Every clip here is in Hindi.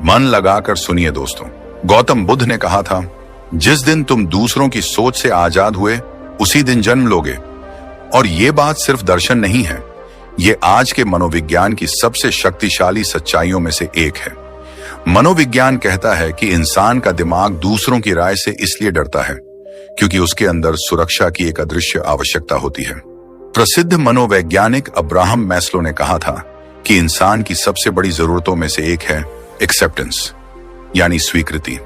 मन लगाकर सुनिए दोस्तों। गौतम बुद्ध ने कहा था, जिस दिन तुम दूसरों की सोच से आजाद हुए उसी दिन जन्म लोगे। और ये बात सिर्फ दर्शन नहीं है, ये आज के मनोविज्ञान की सबसे शक्तिशाली सच्चाइयों में से एक है। मनोविज्ञान कहता है कि इंसान का दिमाग दूसरों की राय से इसलिए डरता है क्योंकि उसके अंदर सुरक्षा की एक अदृश्य आवश्यकता होती है। प्रसिद्ध मनोवैज्ञानिक अब्राहम मैस्लो ने कहा था कि इंसान की सबसे बड़ी जरूरतों में से एक है एक्सेप्टेंस, यानी स्वीकृति।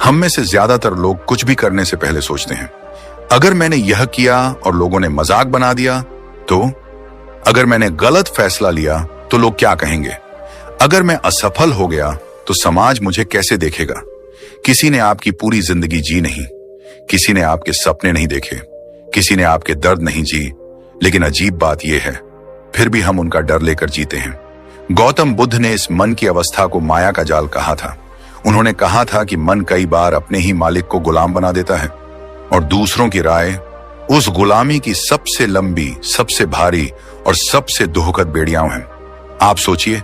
हम में से ज्यादातर लोग कुछ भी करने से पहले सोचते हैं, अगर मैंने यह किया और लोगों ने मजाक बना दिया तो, अगर मैंने गलत फैसला लिया तो लोग क्या कहेंगे, अगर मैं असफल हो गया तो समाज मुझे कैसे देखेगा। किसी ने आपकी पूरी जिंदगी जी नहीं, किसी ने आपके सपने नहीं देखे, किसी ने आपके दर्द नहीं जी, लेकिन अजीब बात यह है फिर भी हम उनका डर लेकर जीते हैं। गौतम बुद्ध ने इस मन की अवस्था को माया का जाल कहा था। उन्होंने कहा था कि मन कई बार अपने ही मालिक को गुलाम बना देता है और दूसरों की राय उस गुलामी की सबसे लंबी, सबसे भारी और सबसे दुखद बेड़ियां हैं। आप सोचिए,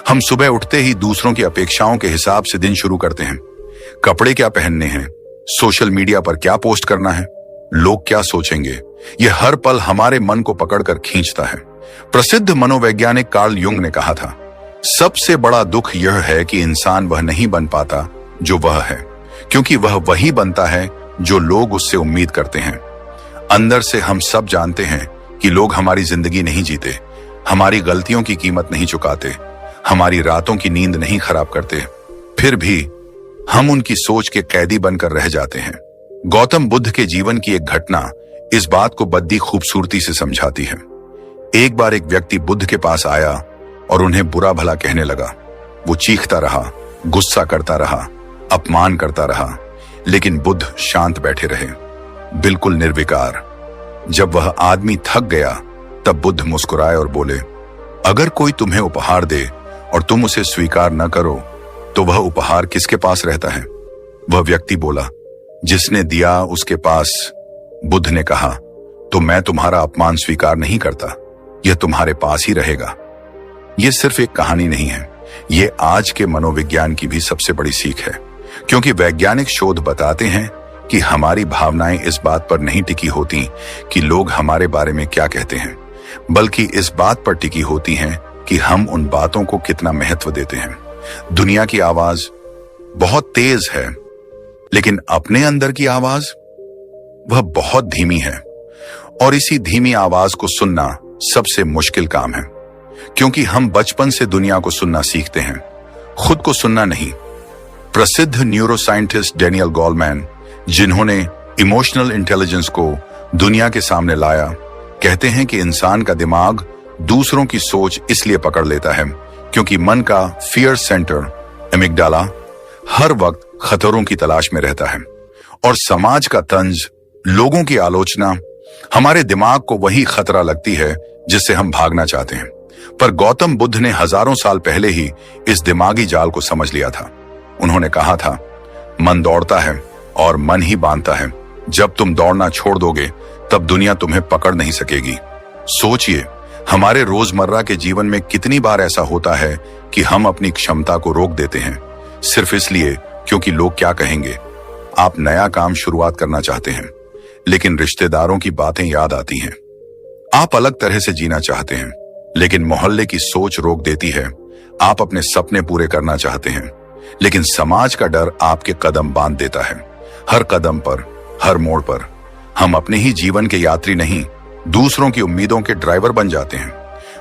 हम सुबह उठते ही दूसरों की अपेक्षाओं के हिसाब से दिन शुरू करते हैं। कपड़े क्या पहनने हैं, सोशल मीडिया पर क्या पोस्ट करना है, लोग क्या सोचेंगे, यह हर पल हमारे मन को पकड़कर खींचता है। प्रसिद्ध मनोवैज्ञानिक कार्ल युंग ने कहा था, सबसे बड़ा दुख यह है कि इंसान वह नहीं बन पाता जो वह है, क्योंकि वह वही बनता है जो लोग उससे उम्मीद करते हैं। अंदर से हम सब जानते हैं कि लोग हमारी जिंदगी नहीं जीते, हमारी गलतियों की कीमत नहीं चुकाते, हमारी रातों की नींद नहीं खराब करते, फिर भी हम उनकी सोच के कैदी बनकर रह जाते हैं। गौतम बुद्ध के जीवन की एक घटना इस बात को बड़ी खूबसूरती से समझाती है। एक बार एक व्यक्ति बुद्ध के पास आया और उन्हें बुरा भला कहने लगा। वो चीखता रहा, गुस्सा करता रहा, अपमान करता रहा, लेकिन बुद्ध शांत बैठे रहे, बिल्कुल निर्विकार। जब वह आदमी थक गया तब बुद्ध मुस्कुराए और बोले, अगर कोई तुम्हें उपहार दे और तुम उसे स्वीकार न करो तो वह उपहार किसके पास रहता है? वह व्यक्ति बोला, जिसने दिया उसके पास। बुद्ध ने कहा, तो मैं तुम्हारा अपमान स्वीकार नहीं करता, यह तुम्हारे पास ही रहेगा। यह सिर्फ एक कहानी नहीं है, यह आज के मनोविज्ञान की भी सबसे बड़ी सीख है, क्योंकि वैज्ञानिक शोध बताते हैं कि हमारी भावनाएं इस बात पर नहीं टिकी होती कि लोग हमारे बारे में क्या कहते हैं, बल्कि इस बात पर टिकी होती हैं कि हम उन बातों को कितना महत्व देते हैं। दुनिया की आवाज बहुत तेज है, लेकिन अपने अंदर की आवाज वह बहुत धीमी है, और इसी धीमी आवाज को सुनना सबसे मुश्किल काम है, क्योंकि हम बचपन से दुनिया को सुनना सीखते हैं, खुद को सुनना नहीं। प्रसिद्ध न्यूरोसाइंटिस्ट डेनियल गोलमैन, जिन्होंने इमोशनल इंटेलिजेंस को दुनिया के सामने लाया, कहते हैं कि इंसान का दिमाग दूसरों की सोच इसलिए पकड़ लेता है क्योंकि मन का फियर सेंटर एमिगडाला हर वक्त खतरों की तलाश में रहता है, और समाज का तंज, लोगों की आलोचना हमारे दिमाग को वही खतरा लगती है जिससे हम भागना चाहते हैं। पर गौतम बुद्ध ने हजारों साल पहले ही इस दिमागी जाल को समझ लिया था। उन्होंने कहा था, मन दौड़ता है और मन ही बांधता है। जब तुम दौड़ना छोड़ दोगे तब दुनिया तुम्हें पकड़ नहीं सकेगी। सोचिए, हमारे रोजमर्रा के जीवन में कितनी बार ऐसा होता है कि हम अपनी क्षमता को रोक देते हैं सिर्फ इसलिए क्योंकि लोग क्या कहेंगे। आप नया काम शुरुआत करना चाहते हैं, लेकिन रिश्तेदारों की बातें याद आती हैं। आप अलग तरह से जीना चाहते हैं, लेकिन मोहल्ले की सोच रोक देती है। आप अपने सपने पूरे करना चाहते हैं, लेकिन समाज का डर आपके कदम बांध देता है। हर कदम पर, हर मोड़ पर हम अपने ही जीवन के यात्री नहीं, दूसरों की उम्मीदों के ड्राइवर बन जाते हैं।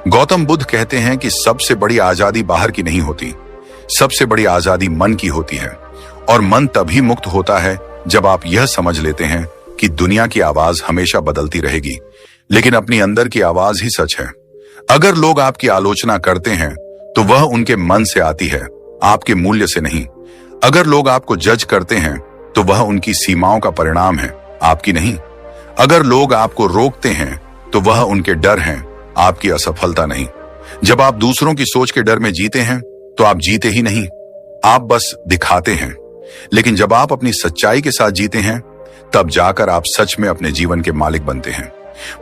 गौतम बुद्ध कहते हैं कि सबसे बड़ी आजादी बाहर की नहीं होती, सबसे बड़ी आजादी मन की होती है, और मन तभी मुक्त होता है जब आप यह समझ लेते हैं कि दुनिया की आवाज हमेशा बदलती रहेगी, लेकिन अपनी अंदर की आवाज ही सच है। अगर लोग आपकी आलोचना करते हैं तो वह उनके मन से आती है, आपके मूल्य से नहीं। अगर लोग आपको जज करते हैं तो वह उनकी सीमाओं का परिणाम है, आपकी नहीं। अगर लोग आपको रोकते हैं तो वह उनके डर हैं, आपकी असफलता नहीं। जब आप दूसरों की सोच के डर में जीते हैं तो आप जीते ही नहीं, आप बस दिखाते हैं। लेकिन जब आप अपनी सच्चाई के साथ जीते हैं तब जाकर आप सच में अपने जीवन के मालिक बनते हैं।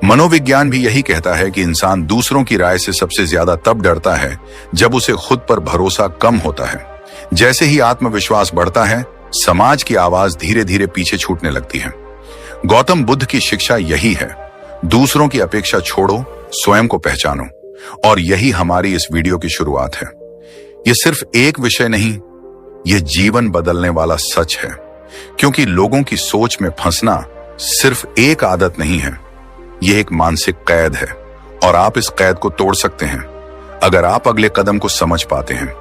मनोविज्ञान भी यही कहता है कि इंसान दूसरों की राय से सबसे ज्यादा तब डरता है जब उसे खुद पर भरोसा कम होता है। जैसे ही आत्मविश्वास बढ़ता है, समाज की आवाज धीरे धीरे पीछे छूटने लगती है। गौतम बुद्ध की शिक्षा यही है, दूसरों की अपेक्षा छोड़ो, स्वयं को पहचानो। और यही हमारी इस वीडियो की शुरुआत है। यह सिर्फ एक विषय नहीं, यह जीवन बदलने वाला सच है। क्योंकि लोगों की सोच में फंसना सिर्फ एक आदत नहीं है, यह एक मानसिक कैद है। और आप इस कैद को तोड़ सकते हैं अगर आप अगले कदम को समझ पाते हैं।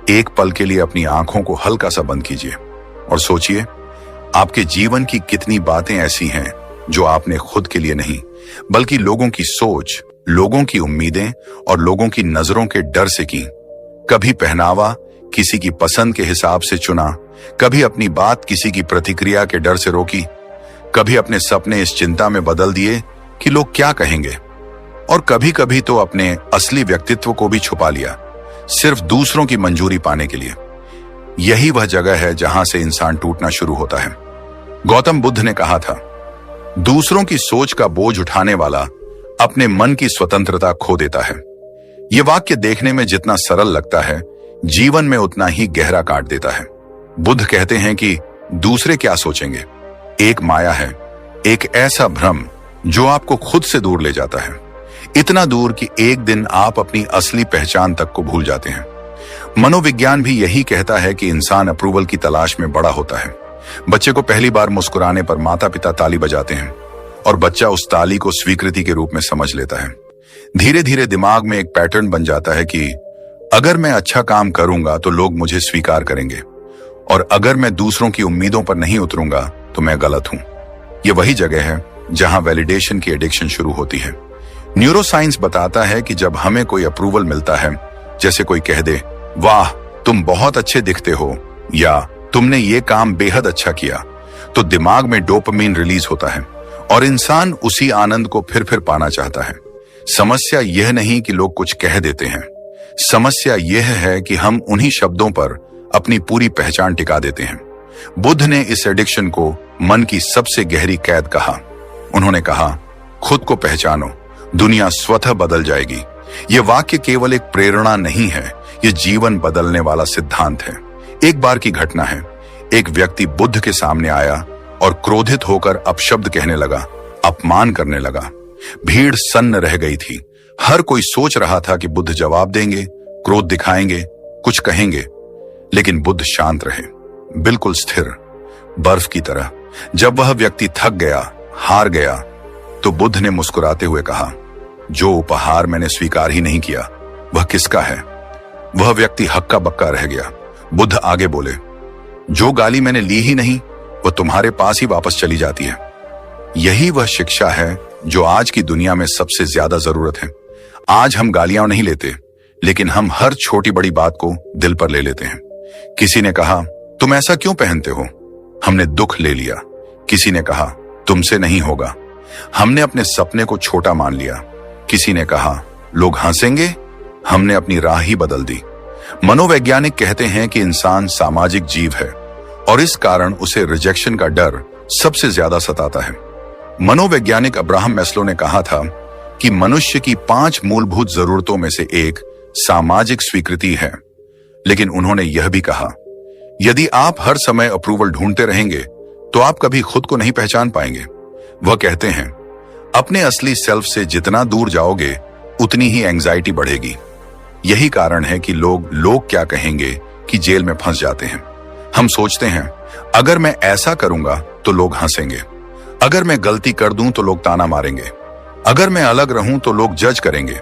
एक पल के लिए अपनी आंखों को हल्का सा बंद कीजिए और सोचिए, आपके जीवन की कितनी बातें ऐसी हैं जो आपने खुद के लिए नहीं, बल्कि लोगों की सोच, लोगों की उम्मीदें और लोगों की नजरों के डर से की। कभी पहनावा किसी की पसंद के हिसाब से चुना, कभी अपनी बात किसी की प्रतिक्रिया के डर से रोकी, कभी अपने सपने इस चिंता में बदल दिए कि लोग क्या कहेंगे, और कभी कभी तो अपने असली व्यक्तित्व को भी छुपा लिया, सिर्फ दूसरों की मंजूरी पाने के लिए। यही वह जगह है जहां से इंसान टूटना शुरू होता है। गौतम बुद्ध ने कहा था, दूसरों की सोच का बोझ उठाने वाला अपने मन की स्वतंत्रता खो देता है। यह वाक्य देखने में जितना सरल लगता है, जीवन में उतना ही गहरा काट देता है। बुद्ध कहते हैं कि दूसरे क्या सोचेंगे एक माया है, एक ऐसा भ्रम जो आपको खुद से दूर ले जाता है, इतना दूर कि एक दिन आप अपनी असली पहचान तक को भूल जाते हैं। मनोविज्ञान भी यही कहता है कि इंसान अप्रूवल की तलाश में बड़ा होता है। बच्चे को पहली बार मुस्कुराने पर माता पिता ताली बजाते हैं और बच्चा उस ताली को स्वीकृति के रूप में समझ लेता है। धीरे धीरे दिमाग में एक पैटर्न बन जाता है कि अगर मैं अच्छा काम करूंगा तो लोग मुझे स्वीकार करेंगे, और अगर मैं दूसरों की उम्मीदों पर नहीं उतरूंगा तो मैं गलत हूं। यह वही जगह है जहां वैलिडेशन की एडिक्शन शुरू होती है। न्यूरोसाइंस बताता है कि जब हमें कोई अप्रूवल मिलता है, जैसे कोई कह दे, वाह तुम बहुत अच्छे दिखते हो, या तुमने ये काम बेहद अच्छा किया, तो दिमाग में डोपामिन रिलीज होता है और इंसान उसी आनंद को फिर पाना चाहता है। समस्या यह नहीं कि लोग कुछ कह देते हैं, समस्या यह है कि हम उन्हीं शब्दों पर अपनी पूरी पहचान टिका देते हैं। बुद्ध ने इस एडिक्शन को मन की सबसे गहरी कैद कहा। उन्होंने कहा, खुद को पहचानो, दुनिया स्वतः बदल जाएगी। यह वाक्य केवल एक प्रेरणा नहीं है, यह जीवन बदलने वाला सिद्धांत है। एक बार की घटना है, एक व्यक्ति बुद्ध के सामने आया और क्रोधित होकर अपशब्द कहने लगा, अपमान करने लगा। भीड़ सन्न रह गई थी। हर कोई सोच रहा था कि बुद्ध जवाब देंगे, क्रोध दिखाएंगे, कुछ कहेंगे, लेकिन बुद्ध शांत रहे, बिल्कुल स्थिर, बर्फ की तरह। जब वह व्यक्ति थक गया, हार गया, तो बुद्ध ने मुस्कुराते हुए कहा, जो उपहार मैंने स्वीकार ही नहीं किया वह किसका है? वह व्यक्ति हक्का बक्का रह गया। बुद्ध आगे बोले, जो गाली मैंने ली ही नहीं वह तुम्हारे पास ही वापस चली जाती है। यही वह शिक्षा है जो आज की दुनिया में सबसे ज्यादा जरूरत है। आज हम गालियां नहीं लेते, लेकिन हम हर छोटी बड़ी बात को दिल पर ले लेते हैं। किसी ने कहा, तुम ऐसा क्यों पहनते हो? हमने दुख ले लिया। किसी ने कहा, तुमसे नहीं होगा। हमने अपने सपने को छोटा मान लिया। किसी ने कहा, लोग हंसेंगे। हमने अपनी राह ही बदल दी। मनोवैज्ञानिक कहते हैं कि इंसान सामाजिक जीव है और इस कारण उसे रिजेक्शन का डर सबसे ज्यादा सताता है। मनोवैज्ञानिक अब्राहम मैस्लो ने कहा था कि मनुष्य की 5 मूलभूत जरूरतों में से एक सामाजिक स्वीकृति है। लेकिन उन्होंने यह भी कहा, यदि आप हर समय अप्रूवल ढूंढते रहेंगे तो आप कभी खुद को नहीं पहचान पाएंगे। वह कहते हैं, अपने असली सेल्फ से जितना दूर जाओगे उतनी ही एंजाइटी बढ़ेगी। यही कारण है कि लोग क्या कहेंगे कि जेल में फंस जाते हैं। हम सोचते हैं, अगर मैं ऐसा करूंगा तो लोग हंसेंगे, अगर मैं गलती कर दूं तो लोग ताना मारेंगे, अगर मैं अलग रहूं तो लोग जज करेंगे।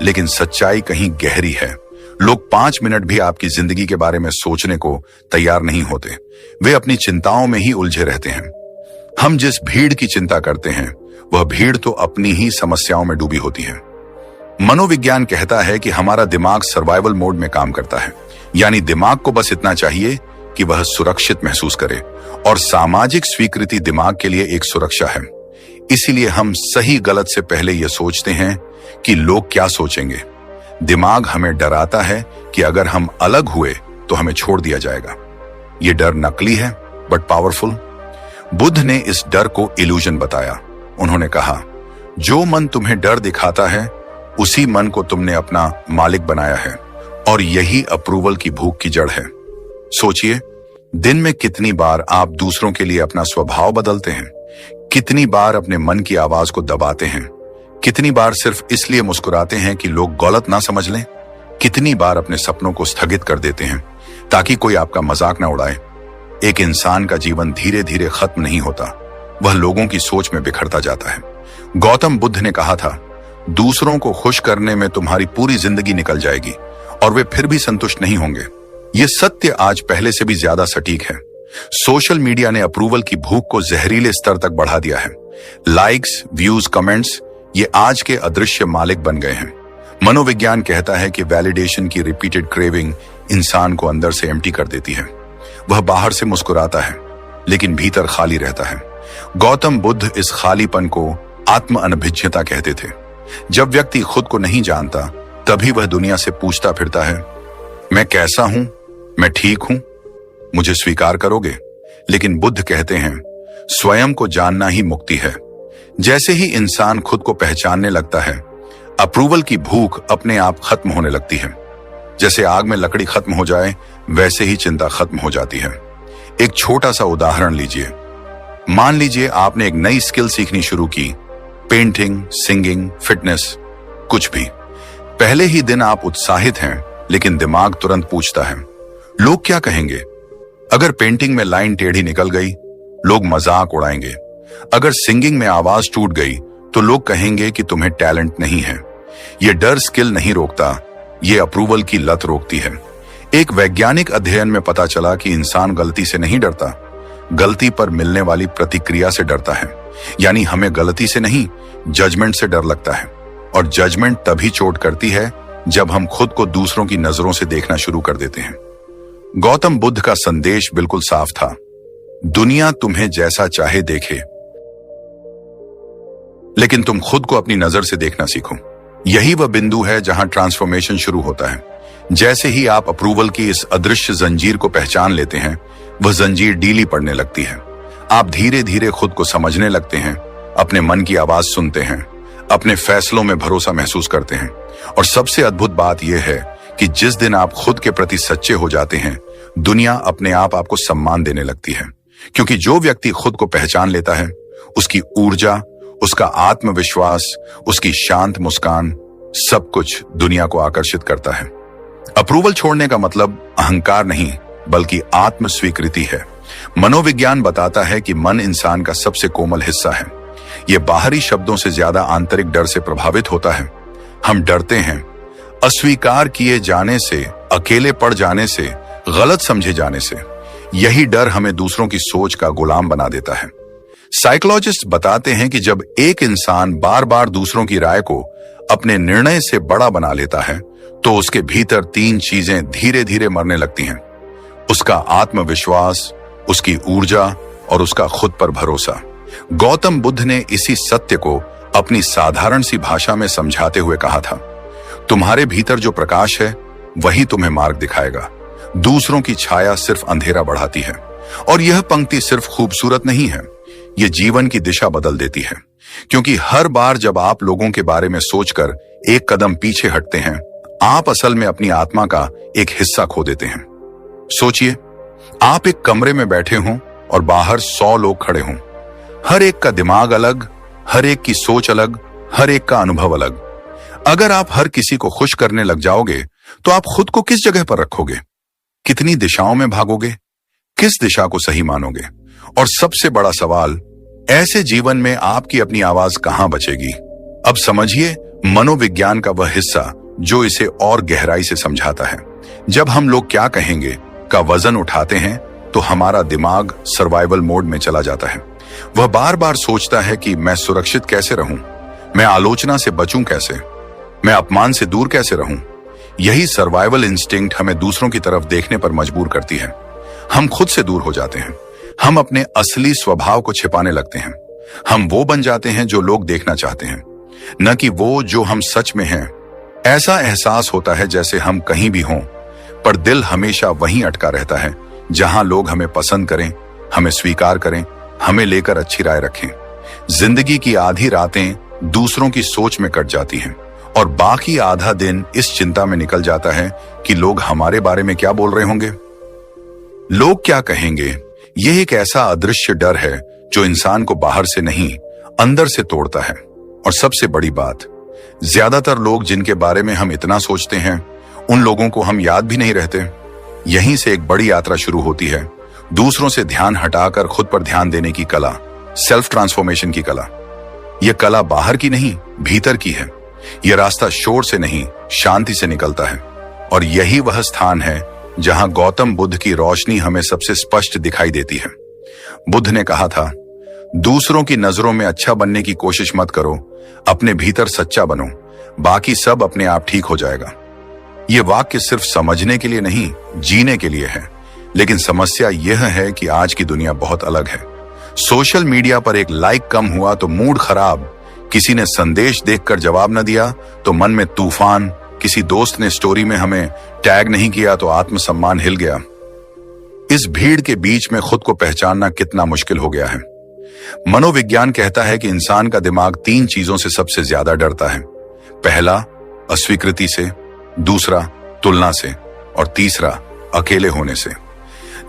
लेकिन सच्चाई कहीं गहरी है। लोग 5 मिनट भी आपकी जिंदगी के बारे में सोचने को तैयार नहीं होते। वे अपनी चिंताओं में ही उलझे रहते हैं। हम जिस भीड़ की चिंता करते हैं वह भीड़ तो अपनी ही समस्याओं में डूबी होती है। मनोविज्ञान कहता है कि हमारा दिमाग सर्वाइवल मोड में काम करता है, यानी दिमाग को बस इतना चाहिए कि वह सुरक्षित महसूस करे, और सामाजिक स्वीकृति दिमाग के लिए एक सुरक्षा है। इसीलिए हम सही गलत से पहले यह सोचते हैं कि लोग क्या सोचेंगे। दिमाग हमें डराता है कि अगर हम अलग हुए तो हमें छोड़ दिया जाएगा। यह डर नकली है बट पावरफुल। बुद्ध ने इस डर को इल्यूजन बताया। उन्होंने कहा, जो मन तुम्हें डर दिखाता है उसी मन को तुमने अपना मालिक बनाया है, और यही अप्रूवल की भूख की जड़ है। सोचिए, दिन में कितनी बार आप दूसरों के लिए अपना स्वभाव बदलते हैं, कितनी बार अपने मन की आवाज को दबाते हैं, कितनी बार सिर्फ इसलिए मुस्कुराते हैं कि लोग गलत ना समझ लें, कितनी बार अपने सपनों को स्थगित कर देते हैं ताकि कोई आपका मजाक ना उड़ाए। एक इंसान का जीवन धीरे धीरे खत्म नहीं होता, वह लोगों की सोच में बिखरता जाता है। गौतम बुद्ध ने कहा था, दूसरों को खुश करने में तुम्हारी पूरी जिंदगी निकल जाएगी और वे फिर भी संतुष्ट नहीं होंगे। यह सत्य आज पहले से भी ज्यादा सटीक है। सोशल मीडिया ने अप्रूवल की भूख को जहरीले स्तर तक बढ़ा दिया है। लाइक्स, व्यूज, कमेंट्स, ये आज के अदृश्य मालिक बन गए हैं। मनोविज्ञान कहता है कि वैलिडेशन की रिपीटेड क्रेविंग इंसान को अंदर से एम्प्टी कर देती है। वह बाहर से मुस्कुराता है लेकिन भीतर खाली रहता है। गौतम बुद्ध इस खालीपन को आत्म अनभिज्ञता कहते थे। जब व्यक्ति खुद को नहीं जानता तभी वह दुनिया से पूछता फिरता है, मैं कैसा हूं, मैं ठीक हूं, मुझे स्वीकार करोगे? लेकिन बुद्ध कहते हैं, स्वयं को जानना ही मुक्ति है। जैसे ही इंसान खुद को पहचानने लगता है, अप्रूवल की भूख अपने आप खत्म होने लगती है। जैसे आग में लकड़ी खत्म हो जाए वैसे ही चिंता खत्म हो जाती है। एक छोटा सा उदाहरण लीजिए। मान लीजिए आपने एक नई स्किल सीखनी शुरू की, पेंटिंग, सिंगिंग, फिटनेस, कुछ भी। पहले ही दिन आप उत्साहित हैं लेकिन दिमाग तुरंत पूछता है, लोग क्या कहेंगे? अगर पेंटिंग में लाइन टेढ़ी निकल गई, लोग मजाक उड़ाएंगे। अगर सिंगिंग में आवाज टूट गई तो लोग कहेंगे कि तुम्हें टैलेंट नहीं है। यह डर स्किल नहीं रोकता, यह अप्रूवल की लत रोकती है। एक वैज्ञानिक अध्ययन में पता चला कि इंसान गलती से नहीं डरता, गलती पर मिलने वाली प्रतिक्रिया से डरता है। यानी हमें गलती से नहीं, जजमेंट से डर लगता है। और जजमेंट तभी चोट करती है जब हम खुद को दूसरों की नजरों से देखना शुरू कर देते हैं। गौतम बुद्ध का संदेश बिल्कुल साफ था, दुनिया तुम्हें जैसा चाहे देखे, लेकिन तुम खुद को अपनी नजर से देखना सीखो। यही वह बिंदु है जहां ट्रांसफॉर्मेशन शुरू होता है। जैसे ही आप अप्रूवल की इस अदृश्य जंजीर को पहचान लेते हैं, वह जंजीर ढीली पड़ने लगती है। आप धीरे धीरे खुद को समझने लगते हैं, अपने मन की आवाज सुनते हैं, अपने फैसलों में भरोसा महसूस करते हैं। और सबसे अद्भुत बात यह है कि जिस दिन आप खुद के प्रति सच्चे हो जाते हैं, दुनिया अपने आप आपको सम्मान देने लगती है। क्योंकि जो व्यक्ति खुद को पहचान लेता है, उसकी ऊर्जा, उसका आत्मविश्वास, उसकी शांत मुस्कान, सब कुछ दुनिया को आकर्षित करता है। अप्रूवल छोड़ने का मतलब अहंकार नहीं बल्कि आत्म स्वीकृति है। मनोविज्ञान बताता है कि मन इंसान का सबसे कोमल हिस्सा है। यह बाहरी शब्दों से ज्यादा आंतरिक डर से प्रभावित होता है। हम डरते हैं अस्वीकार किए जाने से, अकेले पड़ जाने से, गलत समझे जाने से। यही डर हमें दूसरों की सोच का गुलाम बना देता है। साइकोलॉजिस्ट बताते हैं कि जब एक इंसान बार बार दूसरों की राय को अपने निर्णय से बड़ा बना लेता है तो उसके भीतर 3 चीजें धीरे धीरे मरने लगती हैं। उसका आत्मविश्वास, उसकी ऊर्जा और उसका खुद पर भरोसा। गौतम बुद्ध ने इसी सत्य को अपनी साधारण सी भाषा में समझाते हुए कहा था, तुम्हारे भीतर जो प्रकाश है वही तुम्हें मार्ग दिखाएगा। दूसरों की छाया सिर्फ अंधेरा बढ़ाती है। और यह पंक्ति सिर्फ खूबसूरत नहीं है, यह जीवन की दिशा बदल देती है। क्योंकि हर बार जब आप लोगों के बारे में सोचकर एक कदम पीछे हटते हैं, आप असल में अपनी आत्मा का एक हिस्सा खो देते हैं। सोचिए, आप एक कमरे में बैठे हों और बाहर 100 लोग खड़े हों। हर एक का दिमाग अलग, हर एक की सोच अलग, हर एक का अनुभव अलग। अगर आप हर किसी को खुश करने लग जाओगे तो आप खुद को किस जगह पर रखोगे? कितनी दिशाओं में भागोगे? किस दिशा को सही मानोगे? और सबसे बड़ा सवाल, ऐसे जीवन में आपकी अपनी आवाज कहां बचेगी? अब समझिए मनोविज्ञान का वह हिस्सा जो इसे और गहराई से समझाता है। जब हम लोग क्या कहेंगे का वजन उठाते हैं तो हमारा दिमाग सर्वाइवल मोड में चला जाता है। वह बार बार सोचता है कि मैं सुरक्षित कैसे रहूं, मैं आलोचना से बचूं कैसे, मैं अपमान से दूर कैसे रहूं। यही सर्वाइवल इंस्टिंक्ट हमें दूसरों की तरफ देखने पर मजबूर करती है। हम खुद से दूर हो जाते हैं, हम अपने असली स्वभाव को छिपाने लगते हैं। हम वो बन जाते हैं जो लोग देखना चाहते हैं, न कि वो जो हम सच में हैं। ऐसा एहसास होता है जैसे हम कहीं भी हों, पर दिल हमेशा वहीं अटका रहता है जहां लोग हमें पसंद करें, हमें स्वीकार करें, हमें लेकर अच्छी राय रखें। जिंदगी की आधी रातें दूसरों की सोच में कट जाती हैं और बाकी आधा दिन इस चिंता में निकल जाता है कि लोग हमारे बारे में क्या बोल रहे होंगे। लोग क्या कहेंगे, यह एक ऐसा अदृश्य डर है जो इंसान को बाहर से नहीं अंदर से तोड़ता है। और सबसे बड़ी बात, ज्यादातर लोग जिनके बारे में हम इतना सोचते हैं उन लोगों को हम याद भी नहीं रहते। यहीं से एक बड़ी यात्रा शुरू होती है, दूसरों से ध्यान हटाकर खुद पर ध्यान देने की कला, सेल्फ ट्रांसफॉर्मेशन की कला। यह कला बाहर की नहीं, भीतर की है। यह रास्ता शोर से नहीं, शांति से निकलता है। और यही वह स्थान है जहां गौतम बुद्ध की रोशनी हमें सबसे स्पष्ट दिखाई देती है। बुद्ध ने कहा था, दूसरों की नजरों में अच्छा बनने की कोशिश मत करो, अपने भीतर सच्चा बनो, बाकी सब अपने आप ठीक हो जाएगा। यह वाक्य सिर्फ समझने के लिए नहीं, जीने के लिए है। लेकिन समस्या यह है कि आज की दुनिया बहुत अलग है। सोशल मीडिया पर एक लाइक कम हुआ तो मूड खराब, किसी ने संदेश देखकर जवाब न दिया तो मन में तूफान, किसी दोस्त ने स्टोरी में हमें टैग नहीं किया तो आत्मसम्मान हिल गया। इस भीड़ के बीच में खुद को पहचानना कितना मुश्किल हो गया है। मनोविज्ञान कहता है कि इंसान का दिमाग 3 चीजों से सबसे ज्यादा डरता है। पहला, अस्वीकृति से, दूसरा, तुलना से, और तीसरा, अकेले होने से।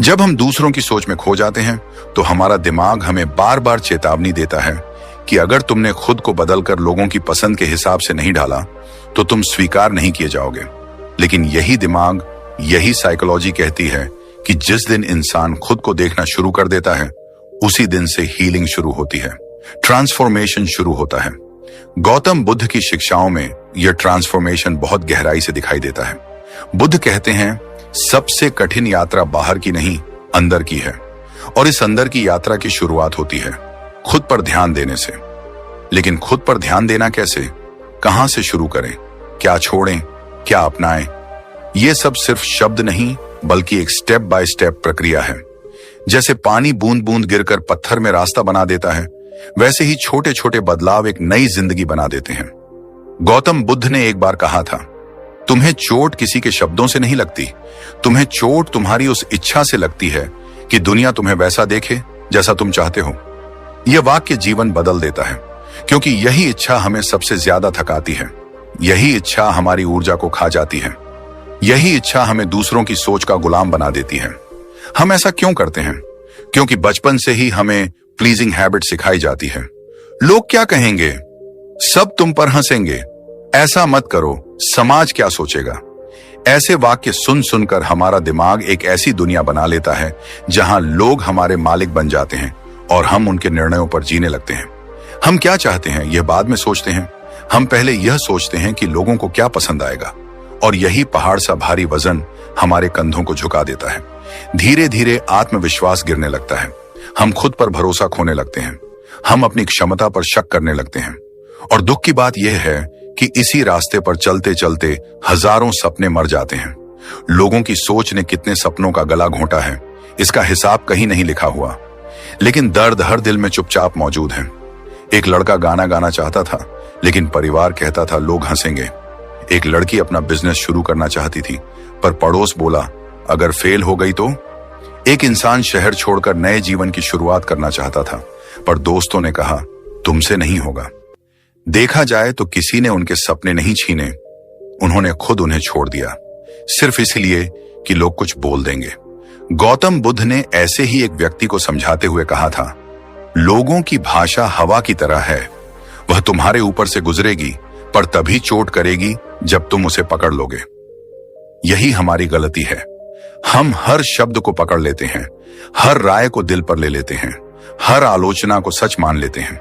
जब हम दूसरों की सोच में खो जाते हैं तो हमारा दिमाग हमें बार बार चेतावनी देता है कि अगर तुमने खुद को बदलकर लोगों की पसंद के हिसाब से नहीं ढाला तो तुम स्वीकार नहीं किए जाओगे। लेकिन यही दिमाग, यही साइकोलॉजी कहती है कि जिस दिन इंसान खुद को देखना शुरू कर देता है उसी दिन से हीलिंग शुरू होती है, ट्रांसफॉर्मेशन शुरू होता है। गौतम बुद्ध की शिक्षाओं में यह ट्रांसफॉर्मेशन बहुत गहराई से दिखाई देता है। बुद्ध कहते हैं, सबसे कठिन यात्रा बाहर की नहीं, अंदर की है। और इस अंदर की यात्रा की शुरुआत होती है खुद पर ध्यान देने से। लेकिन खुद पर ध्यान देना कैसे, कहां से शुरू करें, क्या छोड़ें, क्या अपनाएं? यह सब सिर्फ शब्द नहीं बल्कि एक स्टेप बाय स्टेप प्रक्रिया है। जैसे पानी बूंद बूंद गिरकर पत्थर में रास्ता बना देता है, वैसे ही छोटे छोटे बदलाव एक नई जिंदगी बना देते हैं। गौतम बुद्ध ने एक बार कहा था, तुम्हें चोट किसी के शब्दों से नहीं लगती, तुम्हें चोट तुम्हारी उस इच्छा से लगती है कि दुनिया तुम्हें वैसा देखे जैसा तुम चाहते हो। यह वाक्य जीवन बदल देता है, क्योंकि यही इच्छा हमें सबसे ज्यादा थकाती है। यही इच्छा हमारी ऊर्जा को खा जाती है। यही इच्छा हमें दूसरों की सोच का गुलाम बना देती है। हम ऐसा क्यों करते हैं? क्योंकि बचपन से ही हमें प्लीजिंग हैबिट सिखाई जाती है। लोग क्या कहेंगे, सब तुम पर हंसेंगे, ऐसा मत करो, समाज क्या सोचेगा। ऐसे वाक्य सुन सुनकर हमारा दिमाग एक ऐसी दुनिया बना लेता है जहां लोग हमारे मालिक बन जाते हैं और हम उनके निर्णयों पर जीने लगते हैं। हम क्या चाहते हैं यह बाद में सोचते हैं, हम पहले यह सोचते हैं कि लोगों को क्या पसंद आएगा। और यही पहाड़ सा भारी वजन हमारे कंधों को झुका देता है। धीरे धीरे आत्मविश्वास गिरने लगता है, हम खुद पर भरोसा खोने लगते हैं, हम अपनी क्षमता पर शक करने लगते हैं। और दुख की बात यह है कि इसी रास्ते पर चलते चलते हजारों सपने मर जाते हैं। लोगों की सोच ने कितने सपनों का गला घोंटा है, इसका हिसाब कहीं नहीं लिखा हुआ। लेकिन दर्द हर दिल में चुपचाप मौजूद है। एक लड़का गाना गाना चाहता था, लेकिन परिवार कहता था लोग हंसेंगे। एक लड़की अपना बिजनेस शुरू करना चाहती थी, पर पड़ोस बोला अगर फेल हो गई तो। एक इंसान शहर छोड़कर नए जीवन की शुरुआत करना चाहता था, पर दोस्तों ने कहा तुमसे नहीं होगा। देखा जाए तो किसी ने उनके सपने नहीं छीने, उन्होंने खुद उन्हें छोड़ दिया, सिर्फ इसलिए कि लोग कुछ बोल देंगे। गौतम बुद्ध ने ऐसे ही एक व्यक्ति को समझाते हुए कहा था, लोगों की भाषा हवा की तरह है, वह तुम्हारे ऊपर से गुजरेगी पर तभी चोट करेगी जब तुम उसे पकड़ लोगे। यही हमारी गलती है। हम हर शब्द को पकड़ लेते हैं, हर राय को दिल पर ले लेते हैं, हर आलोचना को सच मान लेते हैं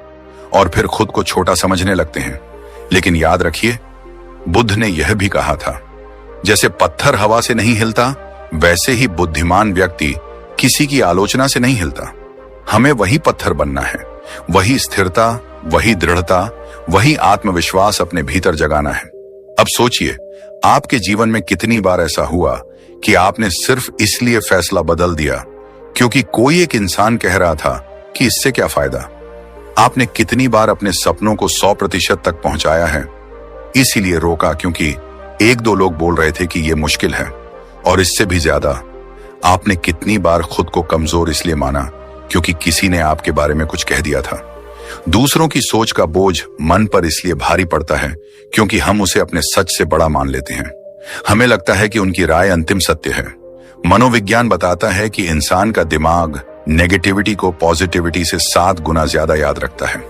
और फिर खुद को छोटा समझने लगते हैं। लेकिन याद रखिए, बुद्ध ने यह भी कहा था, जैसे पत्थर हवा से नहीं हिलता, वैसे ही बुद्धिमान व्यक्ति किसी की आलोचना से नहीं हिलता। हमें वही पत्थर बनना है, वही स्थिरता, वही दृढ़ता, वही आत्मविश्वास अपने भीतर जगाना है। अब सोचिए, आपके जीवन में कितनी बार ऐसा हुआ कि आपने सिर्फ इसलिए फैसला बदल दिया क्योंकि कोई एक इंसान कह रहा था कि इससे क्या फायदा। आपने कितनी बार अपने सपनों को 100% तक पहुंचाया है, इसीलिए रोका क्योंकि 1-2 लोग बोल रहे थे कि यह मुश्किल है। और इससे भी ज्यादा, आपने कितनी बार खुद को कमजोर इसलिए माना क्योंकि किसी ने आपके बारे में कुछ कह दिया था। दूसरों की सोच का बोझ मन पर इसलिए भारी पड़ता है क्योंकि हम उसे अपने सच से बड़ा मान लेते हैं। हमें लगता है कि उनकी राय अंतिम सत्य है, मनोविज्ञान बताता है कि इंसान का दिमाग नेगेटिविटी को पॉजिटिविटी से 7 गुना ज्यादा याद रखता है।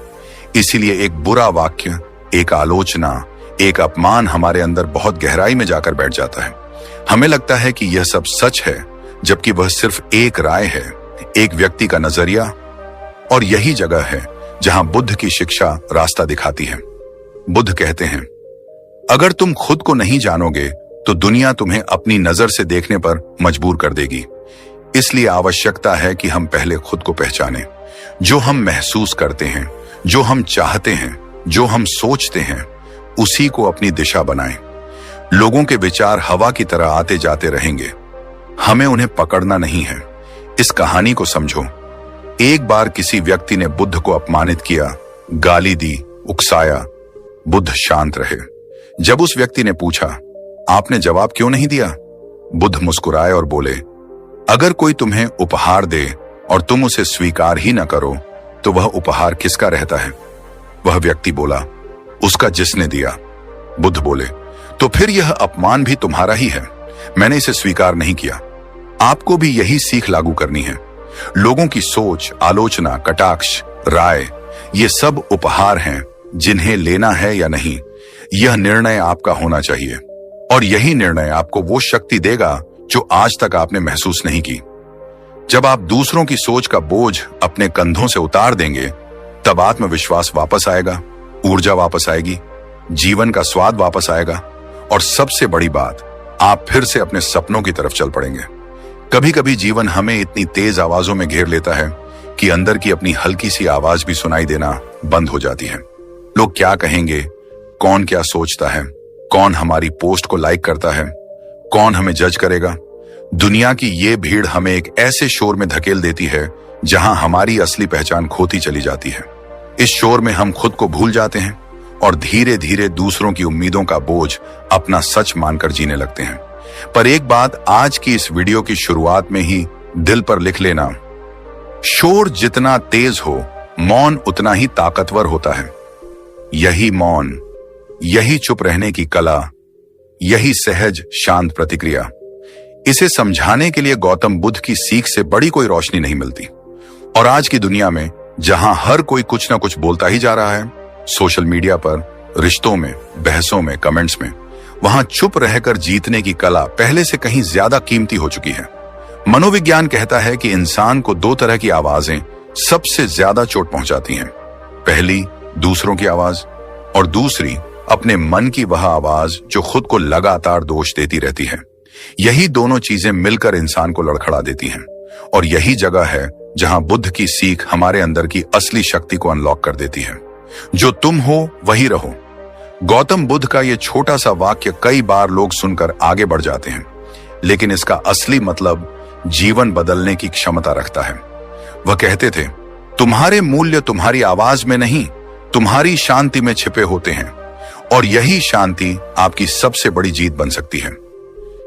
इसीलिए एक बुरा वाक्य, एक आलोचना, एक अपमान हमारे अंदर बहुत गहराई में जाकर बैठ जाता है। हमें लगता है कि यह सब सच है, जबकि वह सिर्फ एक राय है, एक व्यक्ति का नजरिया। और यही जगह है जहां बुद्ध की शिक्षा रास्ता दिखाती है। बुद्ध कहते हैं, अगर तुम खुद को नहीं जानोगे तो दुनिया तुम्हें अपनी नजर से देखने पर मजबूर कर देगी। इसलिए आवश्यकता है कि हम पहले खुद को पहचानें। जो हम महसूस करते हैं, जो हम चाहते हैं, जो हम सोचते हैं, उसी को अपनी दिशा बनाएं। लोगों के विचार हवा की तरह आते जाते रहेंगे, हमें उन्हें पकड़ना नहीं है। इस कहानी को समझो। एक बार किसी व्यक्ति ने बुद्ध को अपमानित किया, गाली दी, उकसाया। बुद्ध शांत रहे। जब उस व्यक्ति ने पूछा, आपने जवाब क्यों नहीं दिया? बुद्ध मुस्कुराए और बोले, अगर कोई तुम्हें उपहार दे और तुम उसे स्वीकार ही न करो तो वह उपहार किसका रहता है? वह व्यक्ति बोला, उसका जिसने दिया। बुद्ध बोले, तो फिर यह अपमान भी तुम्हारा ही है। मैंने इसे स्वीकार नहीं किया। आपको भी यही सीख लागू करनी है। लोगों की सोच, आलोचना, कटाक्ष, राय, ये सब उपहार हैं जिन्हें लेना है या नहीं, यह निर्णय आपका होना चाहिए। और यही निर्णय आपको वो शक्ति देगा जो आज तक आपने महसूस नहीं की। जब आप दूसरों की सोच का बोझ अपने कंधों से उतार देंगे, तब आत्मविश्वास वापस आएगा, ऊर्जा वापस आएगी, जीवन का स्वाद वापस आएगा और सबसे बड़ी बात, आप फिर से अपने सपनों की तरफ चल पड़ेंगे। कभी कभी जीवन हमें इतनी तेज आवाजों में घेर लेता है कि अंदर की अपनी हल्की सी आवाज भी सुनाई देना बंद हो जाती है। लोग क्या कहेंगे, कौन क्या सोचता है, कौन हमारी पोस्ट को लाइक करता है, कौन हमें जज करेगा। दुनिया की ये भीड़ हमें एक ऐसे शोर में धकेल देती है जहां हमारी असली पहचान खोती चली जाती है। इस शोर में हम खुद को भूल जाते हैं और धीरे धीरे दूसरों की उम्मीदों का बोझ अपना सच मानकर जीने लगते हैं। पर एक बात आज की इस वीडियो की शुरुआत में ही दिल पर लिख लेना, शोर जितना तेज हो, मौन उतना ही ताकतवर होता है। यही मौन, यही चुप रहने की कला, यही सहज शांत प्रतिक्रिया, इसे समझाने के लिए गौतम बुद्ध की सीख से बड़ी कोई रोशनी नहीं मिलती। और आज की दुनिया में जहां हर कोई कुछ ना कुछ बोलता ही जा रहा है, सोशल मीडिया पर, रिश्तों में, बहसों में, कमेंट्स में, वहां चुप रहकर जीतने की कला पहले से कहीं ज्यादा कीमती हो चुकी है। मनोविज्ञान कहता है कि इंसान को 2 तरह की आवाजें सबसे ज्यादा चोट पहुंचाती हैं। पहली दूसरों की आवाज और दूसरी अपने मन की वह आवाज जो खुद को लगातार दोष देती रहती है। यही दोनों चीजें मिलकर इंसान को लड़खड़ा देती हैं और यही जगह है जहां बुद्ध की सीख हमारे अंदर की असली शक्ति को अनलॉक कर देती है। जो तुम हो वही रहो। गौतम बुद्ध का यह छोटा सा वाक्य कई बार लोग सुनकर आगे बढ़ जाते हैं, लेकिन इसका असली मतलब जीवन बदलने की क्षमता रखता है। वह कहते थे, तुम्हारे मूल्य तुम्हारी आवाज में नहीं, तुम्हारी शांति में छिपे होते हैं और यही शांति आपकी सबसे बड़ी जीत बन सकती है।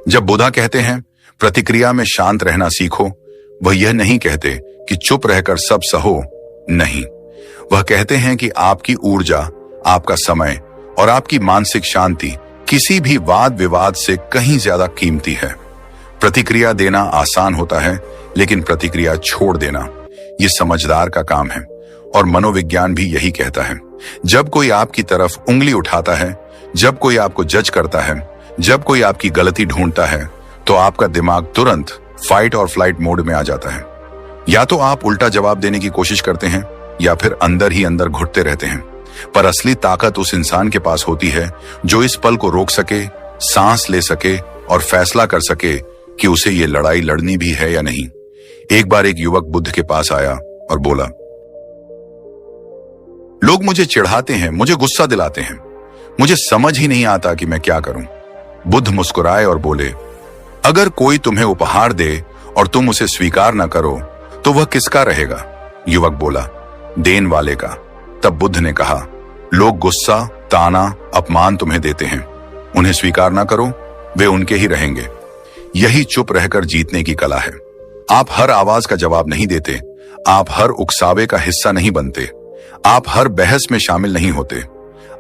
जब बुद्ध कहते हैं प्रतिक्रिया में शांत रहना सीखो, वह यह नहीं कहते कि चुप रहकर सब सहो, नहीं। वह कहते हैं कि आपकी ऊर्जा, आपका समय और आपकी मानसिक शांति किसी भी वाद विवाद से कहीं ज्यादा कीमती है। प्रतिक्रिया देना आसान होता है, लेकिन प्रतिक्रिया छोड़ देना यह समझदार का काम है। और मनोविज्ञान भी यही कहता है, जब कोई आपकी तरफ उंगली उठाता है, जब कोई आपको जज करता है, जब कोई आपकी गलती ढूंढता है, तो आपका दिमाग तुरंत फाइट और फ्लाइट मोड में आ जाता है। या तो आप उल्टा जवाब देने की कोशिश करते हैं या फिर अंदर ही अंदर घुटते रहते हैं। पर असली ताकत उस इंसान के पास होती है जो इस पल को रोक सके, सांस ले सके और फैसला कर सके कि उसे ये लड़ाई लड़नी भी है या नहीं। एक बार एक युवक बुद्ध के पास आया और बोला, लोग मुझे चिढ़ाते हैं, मुझे गुस्सा दिलाते हैं, मुझे समझ ही नहीं आता कि मैं क्या करूं। बुद्ध मुस्कुराए और बोले, अगर कोई तुम्हें उपहार दे और तुम उसे स्वीकार न करो तो वह किसका रहेगा? युवक बोला, देन वाले का। तब बुद्ध ने कहा, लोग गुस्सा, ताना, अपमान तुम्हें देते हैं, उन्हें स्वीकार ना करो, वे उनके ही रहेंगे। यही चुप रहकर जीतने की कला है। आप हर आवाज का जवाब नहीं देते, आप हर उकसावे का हिस्सा नहीं बनते, आप हर बहस में शामिल नहीं होते।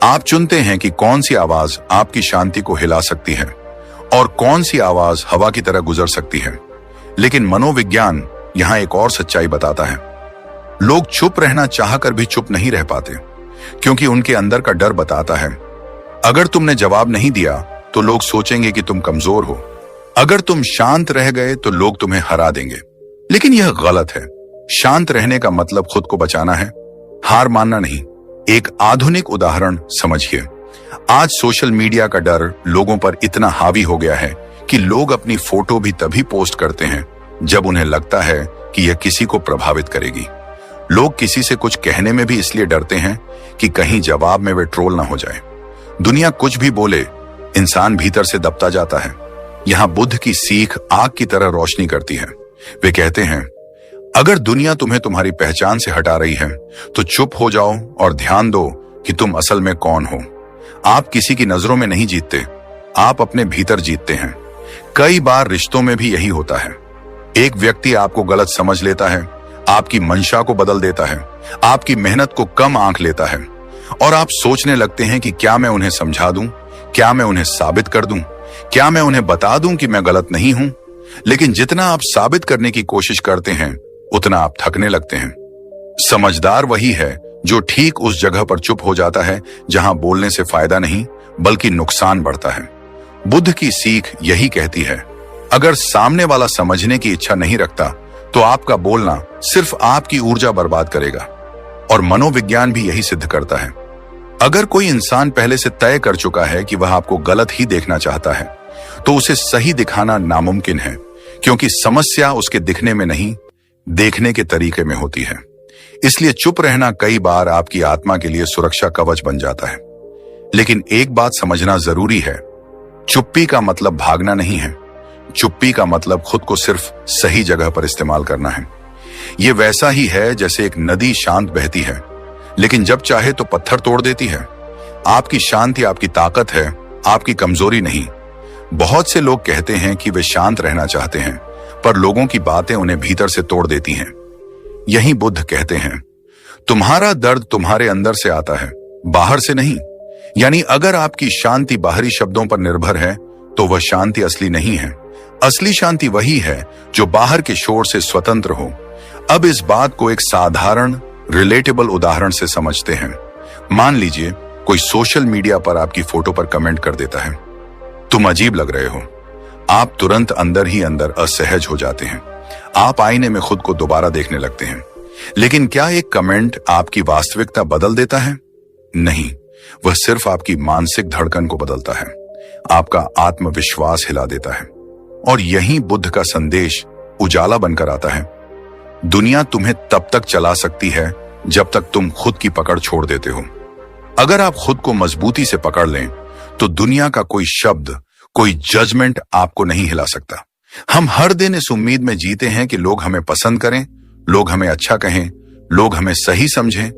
आप चुनते हैं कि कौन सी आवाज आपकी शांति को हिला सकती है और कौन सी आवाज हवा की तरह गुजर सकती है। लेकिन मनोविज्ञान यहां एक और सच्चाई बताता है। लोग चुप रहना चाहकर भी चुप नहीं रह पाते, क्योंकि उनके अंदर का डर बताता है अगर तुमने जवाब नहीं दिया तो लोग सोचेंगे कि तुम कमजोर हो। अगर तुम शांत रह गए तो लोग तुम्हें हरा देंगे। लेकिन यह गलत है। शांत रहने का मतलब खुद को बचाना है, हार मानना नहीं। एक आधुनिक उदाहरण समझिए। आज सोशल मीडिया का डर लोगों पर इतना हावी हो गया है कि लोग अपनी फोटो भी तभी पोस्ट करते हैं जब उन्हें लगता है कि यह किसी को प्रभावित करेगी। लोग किसी से कुछ कहने में भी इसलिए डरते हैं कि कहीं जवाब में वे ट्रोल ना हो जाए। दुनिया कुछ भी बोले, इंसान भीतर से दबता जाता है। यहां बुद्ध की सीख आग की तरह रोशनी करती है। वे कहते हैं अगर दुनिया तुम्हें तुम्हारी पहचान से हटा रही है तो चुप हो जाओ और ध्यान दो कि तुम असल में कौन हो। आप किसी की नजरों में नहीं जीतते, आप अपने भीतर जीतते हैं। कई बार रिश्तों में भी यही होता है। एक व्यक्ति आपको गलत समझ लेता है, आपकी मंशा को बदल देता है, आपकी मेहनत को कम आंक लेता है और आप सोचने लगते हैं कि क्या मैं उन्हें समझा दूं, क्या मैं उन्हें साबित कर दूं, क्या मैं उन्हें बता दूं कि मैं गलत नहीं हूं। लेकिन जितना आप साबित करने की कोशिश करते हैं उतना आप थकने लगते हैं। समझदार वही है जो ठीक उस जगह पर चुप हो जाता है जहां बोलने से फायदा नहीं बल्कि नुकसान बढ़ता है। बुद्ध की सीख यही कहती है अगर सामने वाला समझने की इच्छा नहीं रखता तो आपका बोलना सिर्फ आपकी ऊर्जा बर्बाद करेगा। और मनोविज्ञान भी यही सिद्ध करता है। अगर कोई इंसान पहले से तय कर चुका है कि वह आपको गलत ही देखना चाहता है तो उसे सही दिखाना नामुमकिन है, क्योंकि समस्या उसके दिखने में नहीं, देखने के तरीके में होती है। इसलिए चुप रहना कई बार आपकी आत्मा के लिए सुरक्षा कवच बन जाता है। लेकिन एक बात समझना जरूरी है, चुप्पी का मतलब भागना नहीं है। चुप्पी का मतलब खुद को सिर्फ सही जगह पर इस्तेमाल करना है। यह वैसा ही है जैसे एक नदी शांत बहती है, लेकिन जब चाहे तो पत्थर तोड़ देती है। आपकी शांति आपकी ताकत है, आपकी कमजोरी नहीं। बहुत से लोग कहते हैं कि वे शांत रहना चाहते हैं, पर लोगों की बातें उन्हें भीतर से तोड़ देती हैं। यही बुद्ध कहते हैं तुम्हारा दर्द तुम्हारे अंदर से आता है, बाहर से नहीं। यानी अगर आपकी शांति बाहरी शब्दों पर निर्भर है तो वह शांति असली नहीं है। असली शांति वही है जो बाहर के शोर से स्वतंत्र हो। अब इस बात को एक साधारण रिलेटेबल उदाहरण से समझते हैं। मान लीजिए कोई सोशल मीडिया पर आपकी फोटो पर कमेंट कर देता है, तुम अजीब लग रहे हो। आप तुरंत अंदर ही अंदर असहज हो जाते हैं। आप आईने में खुद को दोबारा देखने लगते हैं। लेकिन क्या एक कमेंट आपकी वास्तविकता बदल देता है? नहीं, वह सिर्फ आपकी मानसिक धड़कन को बदलता है, आपका आत्मविश्वास हिला देता है। और यही बुद्ध का संदेश उजाला बनकर आता है। दुनिया तुम्हें तब तक चला सकती है जब तक तुम खुद की पकड़ छोड़ देते हो। अगर आप खुद को मजबूती से पकड़ लें तो दुनिया का कोई शब्द, कोई जजमेंट आपको नहीं हिला सकता। हम हर दिन इस उम्मीद में जीते हैं कि लोग हमें पसंद करें, लोग हमें अच्छा कहें, लोग हमें सही समझें।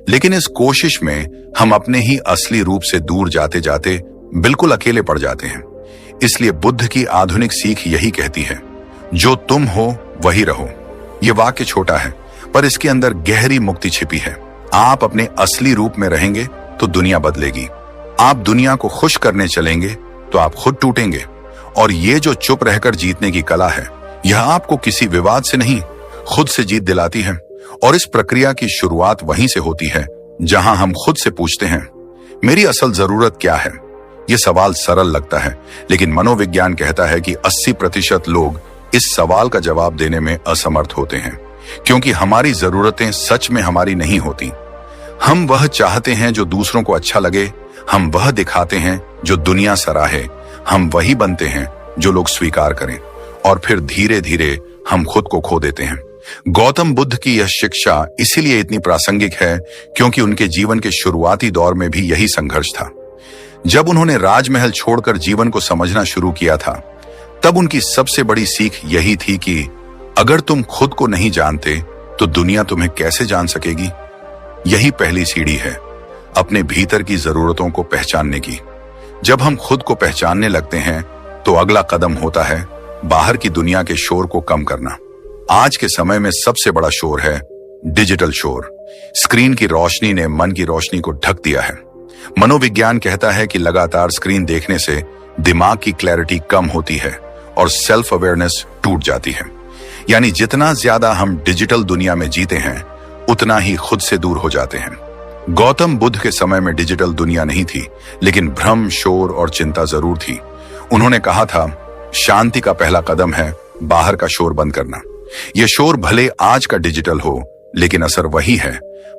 लेकिन इस कोशिश में हम अपने ही असली रूप से दूर जाते जाते बिल्कुल अकेले पड़ जाते हैं। इसलिए बुद्ध की आधुनिक सीख यही कहती है जो तुम हो वही रहो। यह वाक्य छोटा है पर इसके अंदर गहरी मुक्ति छिपी है। आप अपने असली रूप में रहेंगे तो दुनिया बदलेगी। आप दुनिया को खुश करने चलेंगे तो आप खुद टूटेंगे। और ये जो चुप रहकर जीतने की कला है, यह आपको किसी विवाद से नहीं, खुद से जीत दिलाती है। और इस प्रक्रिया की शुरुआत वहीं से होती है जहां हम खुद से पूछते हैं मेरी असल जरूरत क्या है। यह सवाल सरल लगता है, लेकिन मनोविज्ञान कहता है कि 80% लोग इस सवाल का जवाब देने में असमर्थ होते हैं, क्योंकि हमारी जरूरतें सच में हमारी नहीं होती। हम वह चाहते हैं जो दूसरों को अच्छा लगे, हम वह दिखाते हैं जो दुनिया सराहे, हम वही बनते हैं जो लोग स्वीकार करें, और फिर धीरे धीरे हम खुद को खो देते हैं। गौतम बुद्ध की यह शिक्षा इसीलिए इतनी प्रासंगिक है क्योंकि उनके जीवन के शुरुआती दौर में भी यही संघर्ष था। जब उन्होंने राजमहल छोड़कर जीवन को समझना शुरू किया था, तब उनकी सबसे बड़ी सीख यही थी कि अगर तुम खुद को नहीं जानते तो दुनिया तुम्हें कैसे जान सकेगी। यही पहली सीढ़ी है अपने भीतर की जरूरतों को पहचानने की। जब हम खुद को पहचानने लगते हैं तो अगला कदम होता है बाहर की दुनिया के शोर को कम करना। आज के समय में सबसे बड़ा शोर है डिजिटल शोर। स्क्रीन की रोशनी ने मन की रोशनी को ढक दिया है। मनोविज्ञान कहता है कि लगातार स्क्रीन देखने से दिमाग की क्लैरिटी कम होती है और सेल्फ अवेयरनेस टूट जाती है। यानी जितना ज्यादा हम डिजिटल दुनिया में जीते हैं उतना ही खुद से दूर हो जाते हैं। गौतम बुद्ध के समय में डिजिटल दुनिया नहीं थी, लेकिन भ्रम, शोर और चिंता जरूर थी। उन्होंने कहा था, शांति का पहला कदम है बाहर का शोर बंद करना। यह शोर भले आज का डिजिटल हो, लेकिन असर वही है,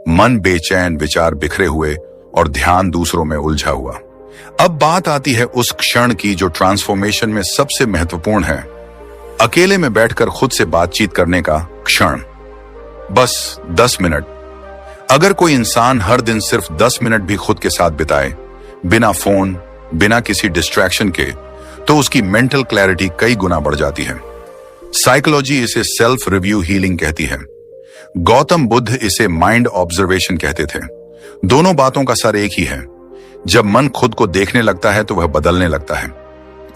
मन बेचैन, विचार बिखरे हुए और ध्यान दूसरों में उलझा हुआ। अब बात आती है उस क्षण की जो ट्रांसफॉर्मेशन में सबसे महत्वपूर्ण है, अकेले में बैठकर खुद से बातचीत करने का क्षण। बस 10 मिनट। अगर कोई इंसान हर दिन सिर्फ 10 मिनट भी खुद के साथ बिताए, बिना फोन, बिना किसी डिस्ट्रैक्शन के, तो उसकी मेंटल क्लैरिटी कई गुना बढ़ जाती है। साइकोलॉजी इसे सेल्फ रिव्यू हीलिंग कहती है। गौतम बुद्ध इसे माइंड ऑब्जर्वेशन कहते थे। दोनों बातों का सर एक ही है। जब मन खुद को देखने लगता है तो वह बदलने लगता है।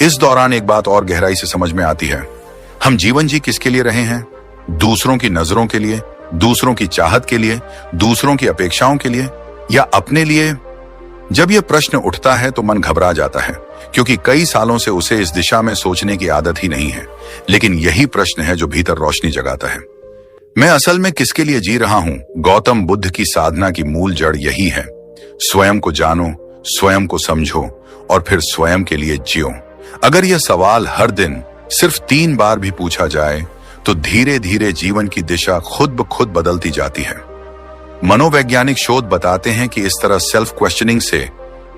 इस दौरान एक बात और गहराई से समझ में आती है, हम जीवन जी किसके लिए रहे हैं? दूसरों की नजरों के लिए, दूसरों की चाहत के लिए, दूसरों की अपेक्षाओं के लिए, या अपने लिए? जब यह प्रश्न उठता है तो मन घबरा जाता है, क्योंकि कई सालों से उसे इस दिशा में सोचने की आदत ही नहीं है। लेकिन यही प्रश्न है जो भीतर रोशनी जगाता है। मैं असल में किसके लिए जी रहा हूं? गौतम बुद्ध की साधना की मूल जड़ यही है। स्वयं को जानो, स्वयं को समझो और फिर स्वयं के लिए जियो। अगर यह सवाल हर दिन सिर्फ 3 बार भी पूछा जाए तो धीरे धीरे जीवन की दिशा खुद ब खुद बदलती जाती है। मनोवैज्ञानिक शोध बताते हैं कि इस तरह सेल्फ क्वेश्चनिंग से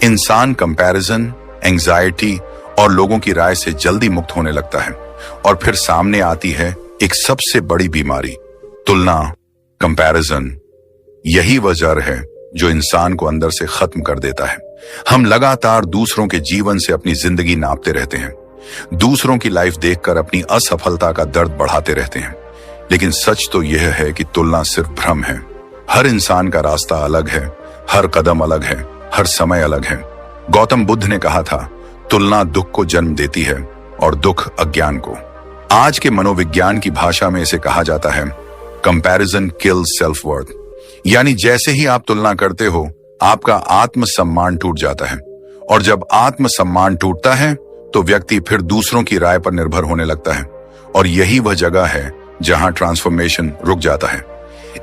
इंसान कंपैरिजन, एंजाइटी और लोगों की राय से जल्दी मुक्त होने लगता है। और फिर सामने आती है एक सबसे बड़ी बीमारी, तुलना, कंपैरिजन। यही वह जड़ है जो इंसान को अंदर से खत्म कर देता है। हम लगातार दूसरों के जीवन से अपनी जिंदगी नापते रहते हैं, दूसरों की लाइफ देखकर अपनी असफलता का दर्द बढ़ाते रहते हैं। लेकिन सच तो यह है कि तुलना सिर्फ भ्रम है। हर इंसान का रास्ता अलग है, हर कदम अलग है, हर समय अलग है। गौतम बुद्ध ने कहा था, तुलना दुख को जन्म देती है और दुख अज्ञान को। आज के मनोविज्ञान की भाषा में इसे कहा जाता है, कंपैरिजन किल्स सेल्फ वर्थ। यानी जैसे ही आप तुलना करते हो, आपका आत्मसम्मान टूट जाता है। और जब आत्मसम्मान टूटता है तो व्यक्ति फिर दूसरों की राय पर निर्भर होने लगता है। और यही वह जगह है जहां ट्रांसफॉर्मेशन रुक जाता है।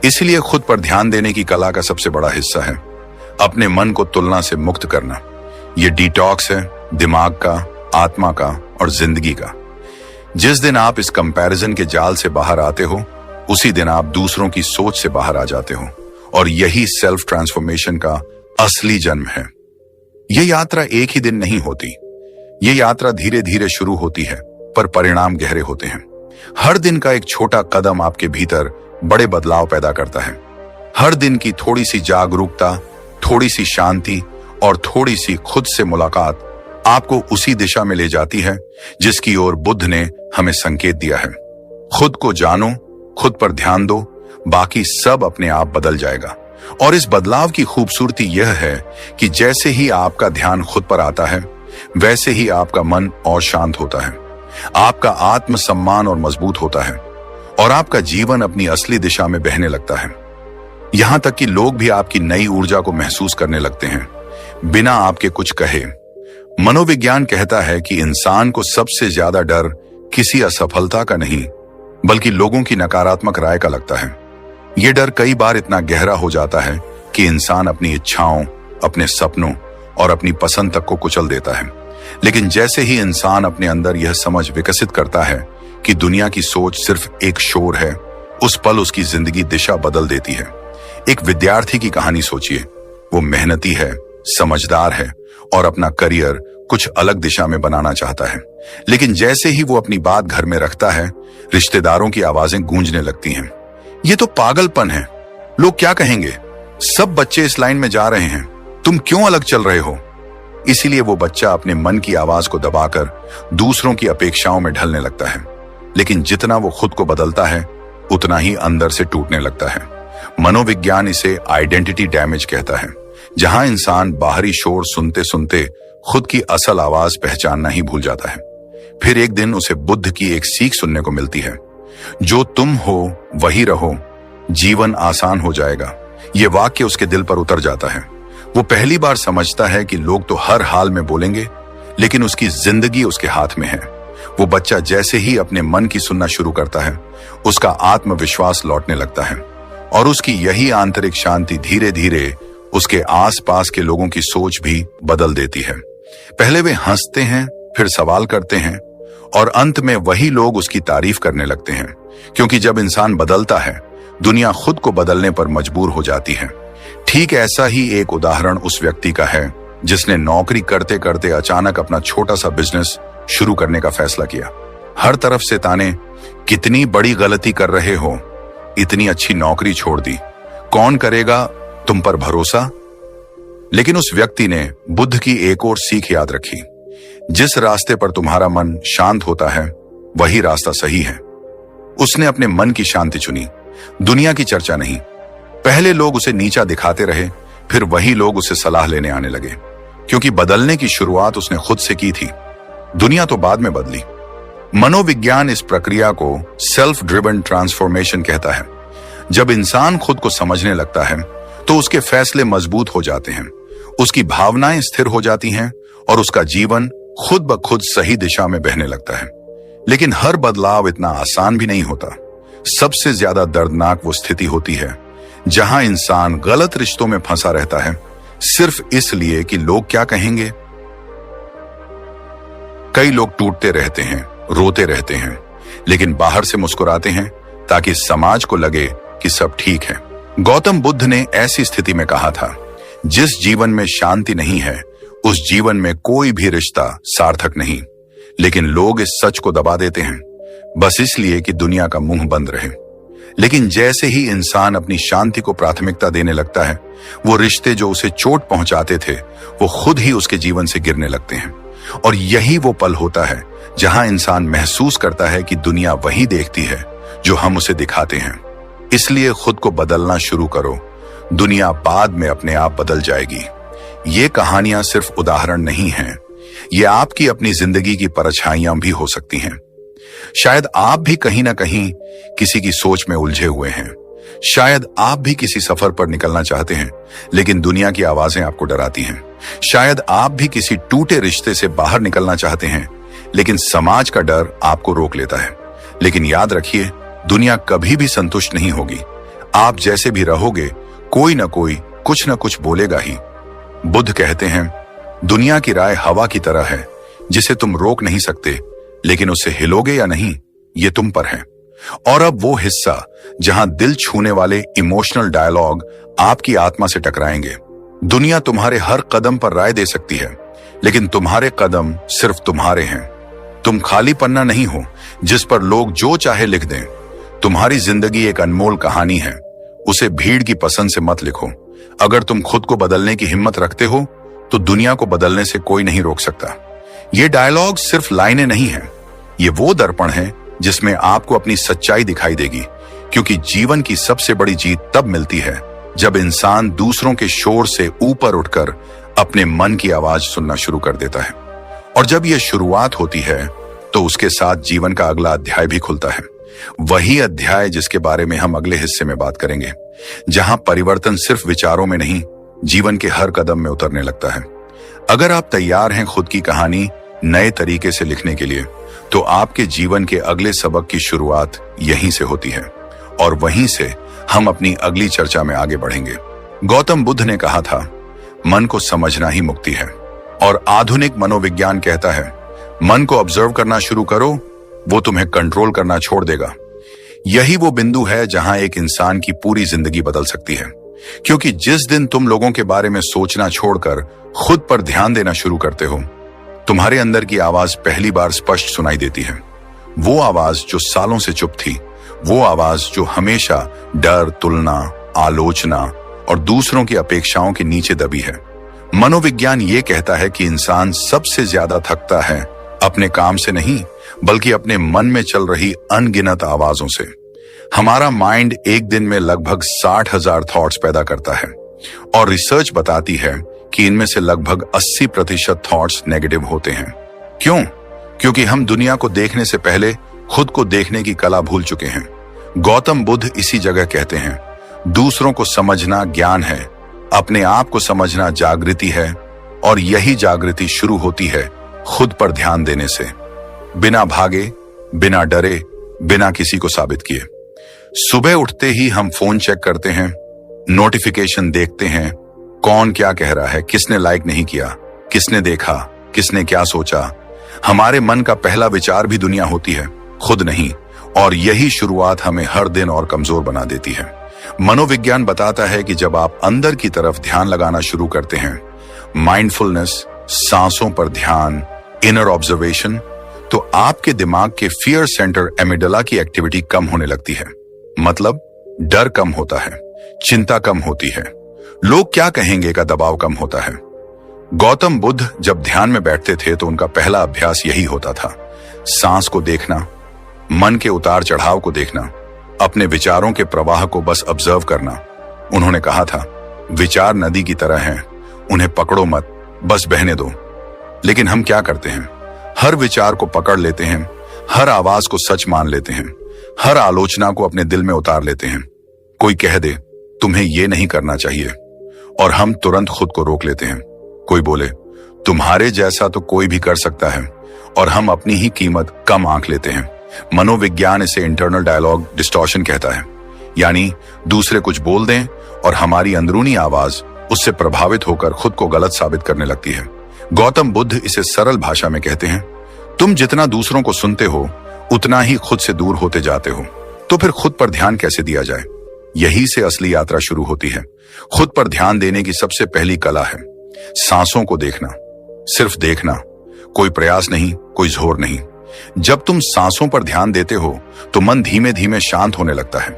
इसलिए खुद पर ध्यान देने की कला का सबसे बड़ा हिस्सा है अपने मन को तुलना से मुक्त करना। यह डिटॉक्स है दिमाग का, आत्मा का और जिंदगी का। जिस दिन आप इस कंपैरिजन के जाल से बाहर आते हो, उसी दिन आप दूसरों की सोच से बाहर आ जाते हो। और यही सेल्फ ट्रांसफॉर्मेशन का असली जन्म है। यह यात्रा एक ही दिन नहीं होती। यह यात्रा धीरे धीरे शुरू होती है, पर परिणाम गहरे होते हैं। हर दिन का एक छोटा कदम आपके भीतर बड़े बदलाव पैदा करता है। हर दिन की थोड़ी सी जागरूकता, थोड़ी सी शांति और थोड़ी सी खुद से मुलाकात आपको उसी दिशा में ले जाती है जिसकी ओर बुद्ध ने हमें संकेत दिया है। खुद को जानो, खुद पर ध्यान दो, बाकी सब अपने आप बदल जाएगा। और इस बदलाव की खूबसूरती यह है कि जैसे ही आपका ध्यान खुद पर आता है, वैसे ही आपका मन और शांत होता है, आपका आत्मसम्मान और मजबूत होता है, और आपका जीवन अपनी असली दिशा में बहने लगता है। यहां तक कि लोग भी आपकी नई ऊर्जा को महसूस करने लगते हैं, बिना आपके कुछ कहे। मनोविज्ञान कहता है कि इंसान को सबसे ज्यादा डर किसी असफलता का नहीं, बल्कि लोगों की नकारात्मक राय का लगता है। यह डर कई बार इतना गहरा हो जाता है कि इंसान अपनी इच्छाओं, अपने सपनों और अपनी पसंद तक को कुचल देता है। लेकिन जैसे ही इंसान अपने अंदर यह समझ विकसित करता है कि दुनिया की सोच सिर्फ एक शोर है, उस पल उसकी जिंदगी दिशा बदल देती है। एक विद्यार्थी की कहानी सोचिए। वो मेहनती है, समझदार है और अपना करियर कुछ अलग दिशा में बनाना चाहता है। लेकिन जैसे ही वो अपनी बात घर में रखता है, रिश्तेदारों की आवाजें गूंजने लगती हैं। ये तो पागलपन है, लोग क्या कहेंगे, सब बच्चे इस लाइन में जा रहे हैं, तुम क्यों अलग चल रहे हो? इसीलिए वो बच्चा अपने मन की आवाज को दबाकर दूसरों की अपेक्षाओं में ढलने लगता है। लेकिन जितना वो खुद को बदलता है, उतना ही अंदर से टूटने लगता है। मनोविज्ञान इसे आइडेंटिटी डैमेज कहता है, जहां इंसान बाहरी शोर सुनते सुनते खुद की असल आवाज पहचानना ही भूल जाता है। फिर एक दिन उसे बुद्ध की एक सीख सुनने को मिलती है, जो तुम हो वही रहो, जीवन आसान हो जाएगा। ये वाक्य उसके दिल पर उतर जाता है। वो पहली बार समझता है कि लोग तो हर हाल में बोलेंगे, लेकिन उसकी जिंदगी उसके हाथ में है। वो बच्चा जैसे ही अपने मन की सुनना शुरू करता है, उसका आत्मविश्वास लौटने लगता है और उसकी यही आंतरिक शांति धीरे धीरे उसके आसपास के लोगों की सोच भी बदल देती है। पहले वे हंसते हैं, फिर सवाल करते हैं और अंत में वही लोग उसकी तारीफ करने लगते हैं, क्योंकि जब इंसान बदलता है, दुनिया खुद को बदलने पर मजबूर हो जाती है। ठीक ऐसा ही एक उदाहरण उस व्यक्ति का है जिसने नौकरी करते करते अचानक अपना छोटा सा बिजनेस शुरू करने का फैसला किया। हर तरफ से ताने, कितनी बड़ी गलती कर रहे हो, इतनी अच्छी नौकरी छोड़ दी, कौन करेगा तुम पर भरोसा। लेकिन उस व्यक्ति ने बुद्ध की एक और सीख याद रखी, जिस रास्ते पर तुम्हारा मन शांत होता है वही रास्ता सही है। उसने अपने मन की शांति चुनी, दुनिया की चर्चा नहीं। पहले लोग उसे नीचा दिखाते रहे, फिर वही लोग उसे सलाह लेने आने लगे, क्योंकि बदलने की शुरुआत उसने खुद से की थी। दुनिया तो बाद में बदली। मनोविज्ञान इस प्रक्रिया को सेल्फ ड्रिवन ट्रांसफॉर्मेशन कहता है। जब इंसान खुद को समझने लगता है तो उसके फैसले मजबूत हो जाते हैं, उसकी भावनाएं स्थिर हो जाती हैं और उसका जीवन खुद ब खुद सही दिशा में बहने लगता है। लेकिन हर बदलाव इतना आसान भी नहीं होता। सबसे ज्यादा दर्दनाक वो स्थिति होती है जहां इंसान गलत रिश्तों में फंसा रहता है, सिर्फ इसलिए कि लोग क्या कहेंगे। कई लोग टूटते रहते हैं, रोते रहते हैं, लेकिन बाहर से मुस्कुराते हैं ताकि समाज को लगे कि सब ठीक है। गौतम बुद्ध ने ऐसी स्थिति में कहा था, जिस जीवन में शांति नहीं है उस जीवन में कोई भी रिश्ता सार्थक नहीं। लेकिन लोग इस सच को दबा देते हैं, बस इसलिए कि दुनिया का मुंह बंद रहे। लेकिन जैसे ही इंसान अपनी शांति को प्राथमिकता देने लगता है, वो रिश्ते जो उसे चोट पहुंचाते थे वो खुद ही उसके जीवन से गिरने लगते हैं। और यही वो पल होता है जहां इंसान महसूस करता है कि दुनिया वही देखती है जो हम उसे दिखाते हैं। इसलिए खुद को बदलना शुरू करो, दुनिया बाद में अपने आप बदल जाएगी। ये कहानियां सिर्फ उदाहरण नहीं हैं, ये आपकी अपनी जिंदगी की परछाइयां भी हो सकती हैं। शायद आप भी कहीं ना कहीं किसी की सोच में उलझे हुए हैं। शायद आप भी किसी सफर पर निकलना चाहते हैं, लेकिन दुनिया की आवाजें आपको डराती हैं। शायद आप भी किसी टूटे रिश्ते से बाहर निकलना चाहते हैं, लेकिन समाज का डर आपको रोक लेता है। लेकिन याद रखिए, दुनिया कभी भी संतुष्ट नहीं होगी। आप जैसे भी रहोगे, कोई ना कोई कुछ ना कुछ बोलेगा ही। बुद्ध कहते हैं, दुनिया की राय हवा की तरह है जिसे तुम रोक नहीं सकते, लेकिन उससे हिलोगे या नहीं ये तुम पर है। और अब वो हिस्सा जहां दिल छूने वाले इमोशनल डायलॉग आपकी आत्मा से टकराएंगे। दुनिया तुम्हारे हर कदम पर राय दे सकती है, लेकिन तुम्हारे कदम सिर्फ तुम्हारे हैं। तुम खाली पन्ना नहीं हो जिस पर लोग जो चाहे लिख दें। तुम्हारी जिंदगी एक अनमोल कहानी है, उसे भीड़ की पसंद से मत लिखो। अगर तुम खुद को बदलने की हिम्मत रखते हो तो दुनिया को बदलने से कोई नहीं रोक सकता। ये डायलॉग सिर्फ लाइनें नहीं है, ये वो दर्पण है जिसमें आपको अपनी सच्चाई दिखाई देगी। क्योंकि जीवन की सबसे बड़ी जीत तब मिलती है जब इंसान दूसरों के शोर से ऊपर उठकर अपने मन की आवाज सुनना शुरू कर देता है। और जब यह शुरुआत होती है तो उसके साथ जीवन का अगला अध्याय भी खुलता है। वही अध्याय जिसके बारे में हम अगले हिस्से में बात करेंगे, जहां परिवर्तन सिर्फ विचारों में नहीं, जीवन के हर कदम में उतरने लगता है। अगर आप तैयार हैं खुद की कहानी नए तरीके से लिखने के लिए, तो आपके जीवन के अगले सबक की शुरुआत यहीं से होती है और वहीं से हम अपनी अगली चर्चा में आगे बढ़ेंगे। गौतम बुद्ध ने कहा था, मन को समझना ही मुक्ति है। और आधुनिक मनोविज्ञान कहता है, मन को ऑब्जर्व करना शुरू करो, वो तुम्हें कंट्रोल करना छोड़ देगा। यही वो बिंदु है जहां एक इंसान की पूरी जिंदगी बदल सकती है। क्योंकि जिस दिन तुम लोगों के बारे में सोचना छोड़कर खुद पर ध्यान देना शुरू करते हो, तुम्हारे अंदर की आवाज पहली बार स्पष्ट सुनाई देती है। वो आवाज जो सालों से चुप थी, वो आवाज जो हमेशा डर, तुलना, आलोचना और दूसरों की अपेक्षाओं के नीचे दबी है। मनोविज्ञान ये कहता है कि इंसान सबसे ज्यादा थकता है अपने काम से नहीं, बल्कि अपने मन में चल रही अनगिनत आवाजों से। हमारा माइंड एक दिन में लगभग 60,000 थॉट्स पैदा करता है और रिसर्च बताती है कि इनमें से लगभग 80% थॉट्स नेगेटिव होते हैं। क्यों? क्योंकि हम दुनिया को देखने से पहले खुद को देखने की कला भूल चुके हैं। गौतम बुद्ध इसी जगह कहते हैं, दूसरों को समझना ज्ञान है, अपने आप को समझना जागृति है, और यही जागृति शुरू होती है खुद पर ध्यान देने से। बिना भागे, बिना डरे, बिना किसी को साबित किए। सुबह उठते ही हम फोन चेक करते हैं, नोटिफिकेशन देखते हैं, कौन क्या कह रहा है, किसने लाइक नहीं किया, किसने देखा, किसने क्या सोचा। हमारे मन का पहला विचार भी दुनिया होती है, खुद नहीं। और यही शुरुआत हमें हर दिन और कमजोर बना देती है। मनोविज्ञान बताता है कि जब आप अंदर की तरफ ध्यान लगाना शुरू करते हैं, माइंडफुलनेस, सांसों पर ध्यान, इनर ऑब्जर्वेशन, तो आपके दिमाग के फियर सेंटर एमिगडाला की एक्टिविटी कम होने लगती है। मतलब डर कम होता है, चिंता कम होती है, लोग क्या कहेंगे का दबाव कम होता है। गौतम बुद्ध जब ध्यान में बैठते थे तो उनका पहला अभ्यास यही होता था, सांस को देखना, मन के उतार चढ़ाव को देखना, अपने विचारों के प्रवाह को बस ऑब्जर्व करना। उन्होंने कहा था, विचार नदी की तरह हैं, उन्हें पकड़ो मत, बस बहने दो। लेकिन हम क्या करते हैं, हर विचार को पकड़ लेते हैं, हर आवाज को सच मान लेते हैं, हर आलोचना को अपने दिल में उतार लेते हैं। कोई कह दे तुम्हें ये नहीं करना चाहिए और हम तुरंत खुद को रोक लेते हैं। कोई बोले तुम्हारे जैसा तो कोई भी कर सकता है और हम अपनी ही कीमत कम आंक लेते हैं। मनोविज्ञान इसे इंटरनल डायलॉग डिस्टॉर्शन कहता है, यानी दूसरे कुछ बोल दें और हमारी अंदरूनी आवाज उससे प्रभावित होकर खुद को गलत साबित करने लगती है। गौतम बुद्ध इसे सरल भाषा में कहते हैं, तुम जितना दूसरों को सुनते हो उतना ही खुद से दूर होते जाते हो। तो फिर खुद पर ध्यान कैसे दिया जाए? यही से असली यात्रा शुरू होती है। खुद पर ध्यान देने की सबसे पहली कला है सांसों को देखना, सिर्फ देखना, कोई प्रयास नहीं, कोई जोर नहीं। जब तुम सांसों पर ध्यान देते हो तो मन धीमे धीमे शांत होने लगता है,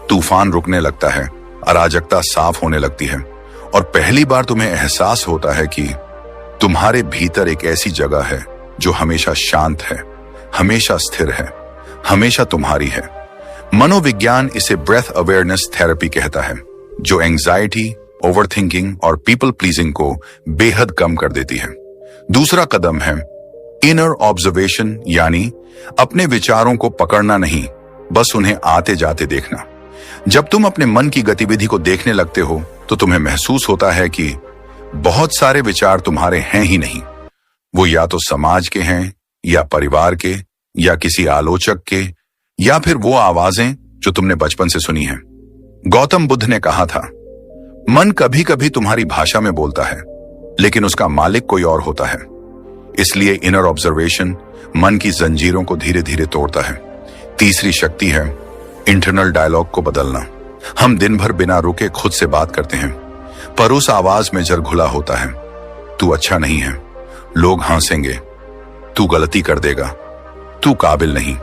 तूफान रुकने लगता है, अराजकता साफ होने लगती है और पहली बार तुम्हें एहसास होता है कि तुम्हारे भीतर एक ऐसी जगह है जो हमेशा शांत है, हमेशा स्थिर है, हमेशा तुम्हारी है। मनोविज्ञान इसे ब्रेथ अवेयरनेस थेरेपी कहता है, जो एंजाइटी, ओवरथिंकिंग और पीपल प्लीजिंग को बेहद कम कर देती है। दूसरा कदम है इनर ऑब्जर्वेशन, यानी अपने विचारों को पकड़ना नहीं, बस उन्हें आते जाते देखना। जब तुम अपने मन की गतिविधि को देखने लगते हो तो तुम्हें महसूस होता है कि बहुत सारे विचार तुम्हारे हैं ही नहीं, वो या तो समाज के हैं, या परिवार के, या किसी आलोचक के, या फिर वो आवाजें जो तुमने बचपन से सुनी हैं। गौतम बुद्ध ने कहा था, मन कभी कभी तुम्हारी भाषा में बोलता है, लेकिन उसका मालिक कोई और होता है। इसलिए इनर ऑब्जर्वेशन मन की जंजीरों को धीरे धीरे तोड़ता है। तीसरी शक्ति है इंटरनल डायलॉग को बदलना। हम दिन भर बिना रुके खुद से बात करते हैं, पर उस आवाज में जर घुला होता है, तू अच्छा नहीं है, लोग हंसेंगे, तू गलती कर देगा, तू काबिल नहीं।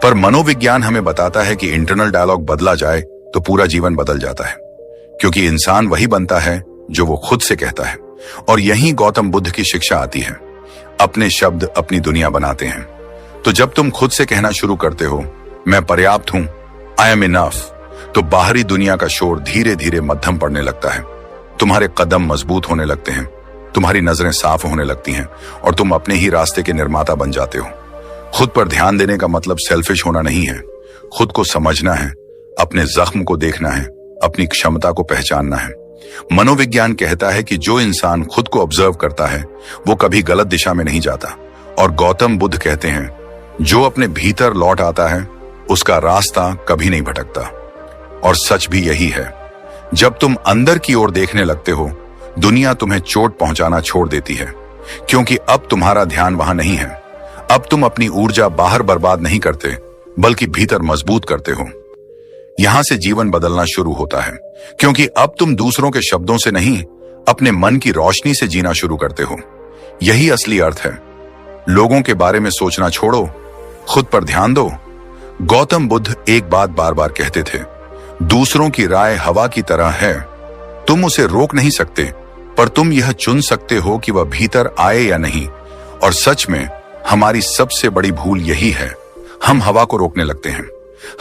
पर मनोविज्ञान हमें बताता है कि इंटरनल डायलॉग बदला जाए तो पूरा जीवन बदल जाता है, क्योंकि इंसान वही बनता है जो वो खुद से कहता है। और यहीं गौतम बुद्ध की शिक्षा आती है, अपने शब्द अपनी दुनिया बनाते हैं। तो जब तुम खुद से कहना शुरू करते हो, मैं पर्याप्त हूं, आई एम इनफ, तो बाहरी दुनिया का शोर धीरे धीरे मध्यम पड़ने लगता है। तुम्हारे कदम मजबूत होने लगते हैं, तुम्हारी नजरें साफ होने लगती हैं और तुम अपने ही रास्ते के निर्माता बन जाते हो। खुद पर ध्यान देने का मतलब सेल्फिश होना नहीं है, खुद को समझना है, अपने जख्म को देखना है, अपनी क्षमता को पहचानना है। मनोविज्ञान कहता है कि जो इंसान खुद को ऑब्जर्व करता है वो कभी गलत दिशा में नहीं जाता। और गौतम बुद्ध कहते हैं, जो अपने भीतर लौट आता है उसका रास्ता कभी नहीं भटकता। और सच भी यही है, जब तुम अंदर की ओर देखने लगते हो, दुनिया तुम्हें चोट पहुंचाना छोड़ देती है, क्योंकि अब तुम्हारा ध्यान वहां नहीं है। अब तुम अपनी ऊर्जा बाहर बर्बाद नहीं करते, बल्कि भीतर मजबूत करते हो। यहां से जीवन बदलना शुरू होता है, क्योंकि अब तुम दूसरों के शब्दों से नहीं, अपने मन की रोशनी से जीना शुरू करते हो। यही असली अर्थ है। लोगों के बारे में सोचना छोड़ो, खुद पर ध्यान दो। गौतम बुद्ध एक बात बार बार कहते थे, दूसरों की राय हवा की तरह है, तुम उसे रोक नहीं सकते, पर तुम यह चुन सकते हो कि वह भीतर आए या नहीं। और सच में हमारी सबसे बड़ी भूल यही है, हम हवा को रोकने लगते हैं,